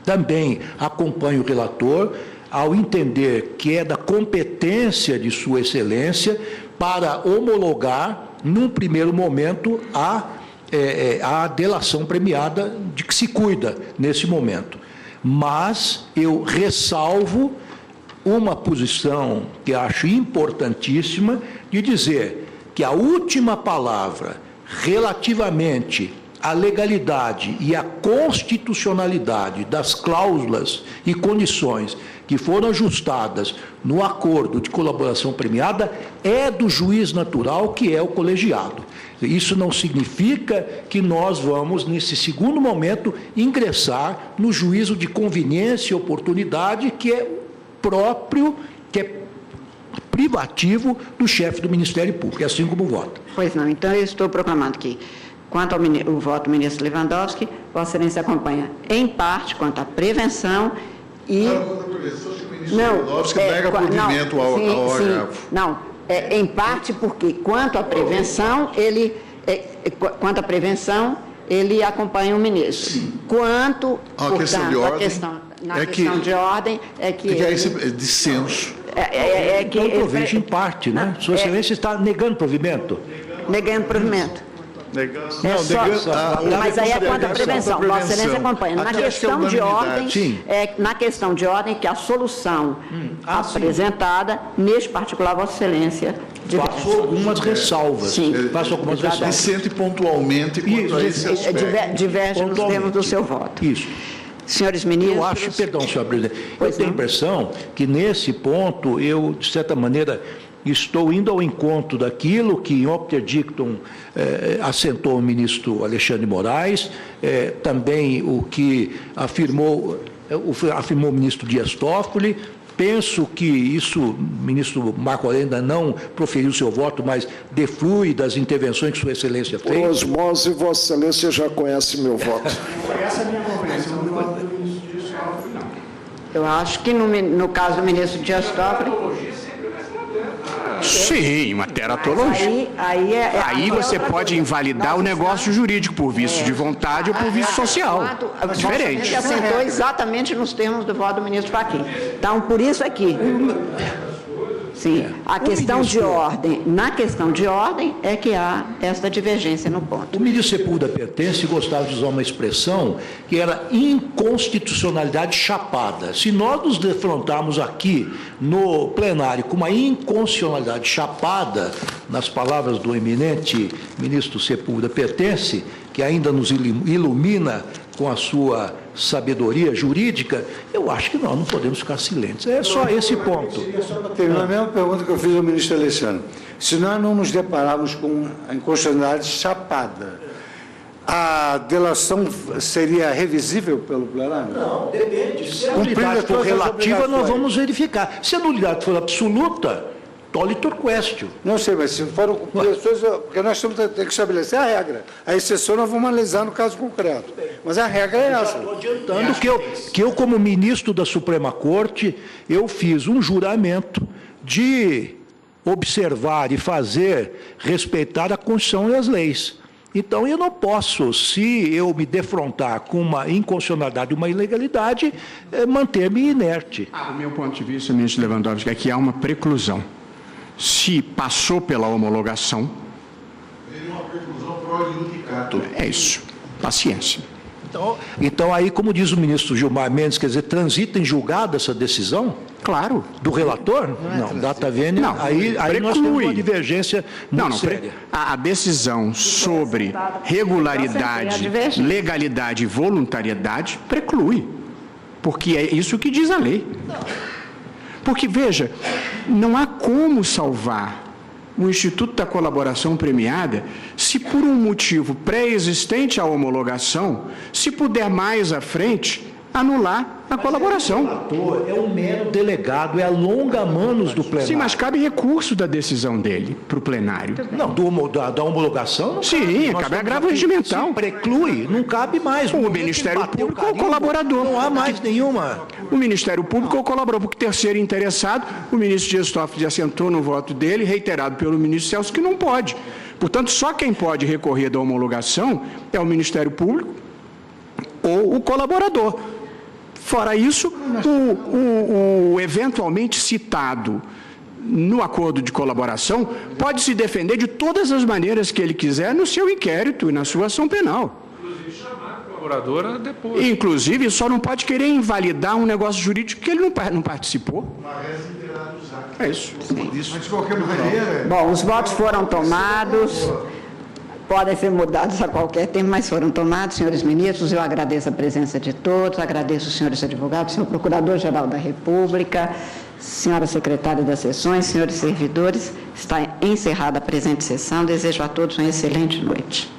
Também acompanho o relator ao entender que é da competência de sua excelência para homologar, num primeiro momento, a delação premiada de que se cuida nesse momento. Mas eu ressalvo uma posição que acho importantíssima de dizer que a última palavra relativamente à legalidade e à constitucionalidade das cláusulas e condições que foram ajustadas no acordo de colaboração premiada é do juiz natural, que é o colegiado. Isso não significa que nós vamos, nesse segundo momento, ingressar no juízo de conveniência e oportunidade que é próprio, que é privativo do chefe do Ministério Público, assim como vota. Pois não, então eu estou proclamando que, quanto ao voto do ministro Lewandowski, Vossa Excelência acompanha, em parte, quanto à prevenção e... Não, Lewandowski nega provimento ao órgão. Não. Em parte porque, quanto à prevenção, ele acompanha o ministro. Sim. Quanto, portanto, questão de ordem, questão de ordem, é que é esse dissenso. Que eu provejo em parte, né? Sua Excelência está negando provimento? Negando provimento. Mas aí é quanto à prevenção. Vossa Excelência acompanha. Na questão de ordem, que a solução apresentada, neste particular, Vossa Excelência faço algumas ressalvas. Sim. Faço algumas ressalvas. Dissente pontualmente quanto a esse aspecto. Diverge nos termos do seu voto. Isso. Senhores ministros... Eu acho, perdão, senhor presidente, eu tenho a impressão que nesse ponto eu, de certa maneira, estou indo ao encontro daquilo que em opter dictum assentou o ministro Alexandre Moraes, também o que afirmou o ministro Dias Toffoli. Penso que isso, o ministro Marco Aurélio ainda não proferiu seu voto, mas deflui das intervenções que Sua Excelência fez. Por osmose, Vossa Excelência já conhece meu voto. Essa é a minha conferência, eu não voto do ministro Dias Toffoli, não. Eu acho que no caso do ministro Dias Toffoli... Sim, uma teratologia. Aí você pode invalidar o negócio jurídico por vício de vontade ou por vício social. Diferente. Você assentou exatamente nos termos do voto do ministro Fachin. Então, por isso aqui. Sim, a questão de ordem, na questão de ordem é que há esta divergência no ponto. O ministro Sepúlveda Pertence gostava de usar uma expressão que era inconstitucionalidade chapada. Se nós nos defrontarmos aqui no plenário com uma inconstitucionalidade chapada, nas palavras do eminente ministro Sepúlveda Pertence, que ainda nos ilumina com a sua sabedoria jurídica, eu acho que nós não podemos ficar silentes. É só esse ponto. Termino a mesma pergunta que eu fiz ao ministro Alexandre. Se nós não nos depararmos com a inconstitucionalidade chapada, a delação seria revisível pelo plenário? Não, depende. Se a nulidade for relativa, nós vamos verificar. Se a nulidade for absoluta, tolitor questio. Não sei, mas se foram pessoas... Porque nós temos que estabelecer a regra. A exceção nós vamos analisar no caso concreto. Mas a regra é essa. Estou adiantando que eu, como ministro da Suprema Corte, eu fiz um juramento de observar e fazer respeitar a Constituição e as leis. Então, eu não posso, se eu me defrontar com uma inconstitucionalidade, uma ilegalidade, manter-me inerte. Do meu ponto de vista, ministro Lewandowski, é que há uma preclusão. Se passou pela homologação... Teria uma preclusão pro judicato. É isso. Paciência. Então, aí, como diz o ministro Gilmar Mendes, quer dizer, transita em julgado essa decisão? Claro. Do relator? Não, data vênia. Não, aí nós temos uma divergência muito séria. A decisão sobre regularidade, legalidade e voluntariedade preclui. Porque é isso que diz a lei. Porque, veja, não há como salvar o Instituto da Colaboração Premiada se por um motivo pré-existente à homologação, se puder mais à frente, anular a colaboração. O relator é um mero delegado, é a longa manos do plenário. Sim, mas cabe recurso da decisão dele para o plenário. Não, da homologação não sim, cabe agravo regimental. Se preclui, não cabe mais. O Ministério Público ou o colaborador. Não há mais nenhuma. O Ministério Público ou o colaborador, porque terceiro interessado, o ministro Dias Toffoli assentou no voto dele, reiterado pelo ministro Celso, que não pode. Portanto, só quem pode recorrer da homologação é o Ministério Público ou o colaborador. Fora isso, o eventualmente citado no acordo de colaboração pode se defender de todas as maneiras que ele quiser no seu inquérito e na sua ação penal. Inclusive chamar a colaboradora depois. Inclusive, só não pode querer invalidar um negócio jurídico que ele não participou. É isso. Mas, de qualquer maneira... Bom, os votos foram tomados. Podem ser mudados a qualquer tempo, mas foram tomados, senhores ministros. Eu agradeço a presença de todos, agradeço os senhores advogados, senhor Procurador-Geral da República, senhora secretária das sessões, senhores servidores. Está encerrada a presente sessão. Desejo a todos uma excelente noite.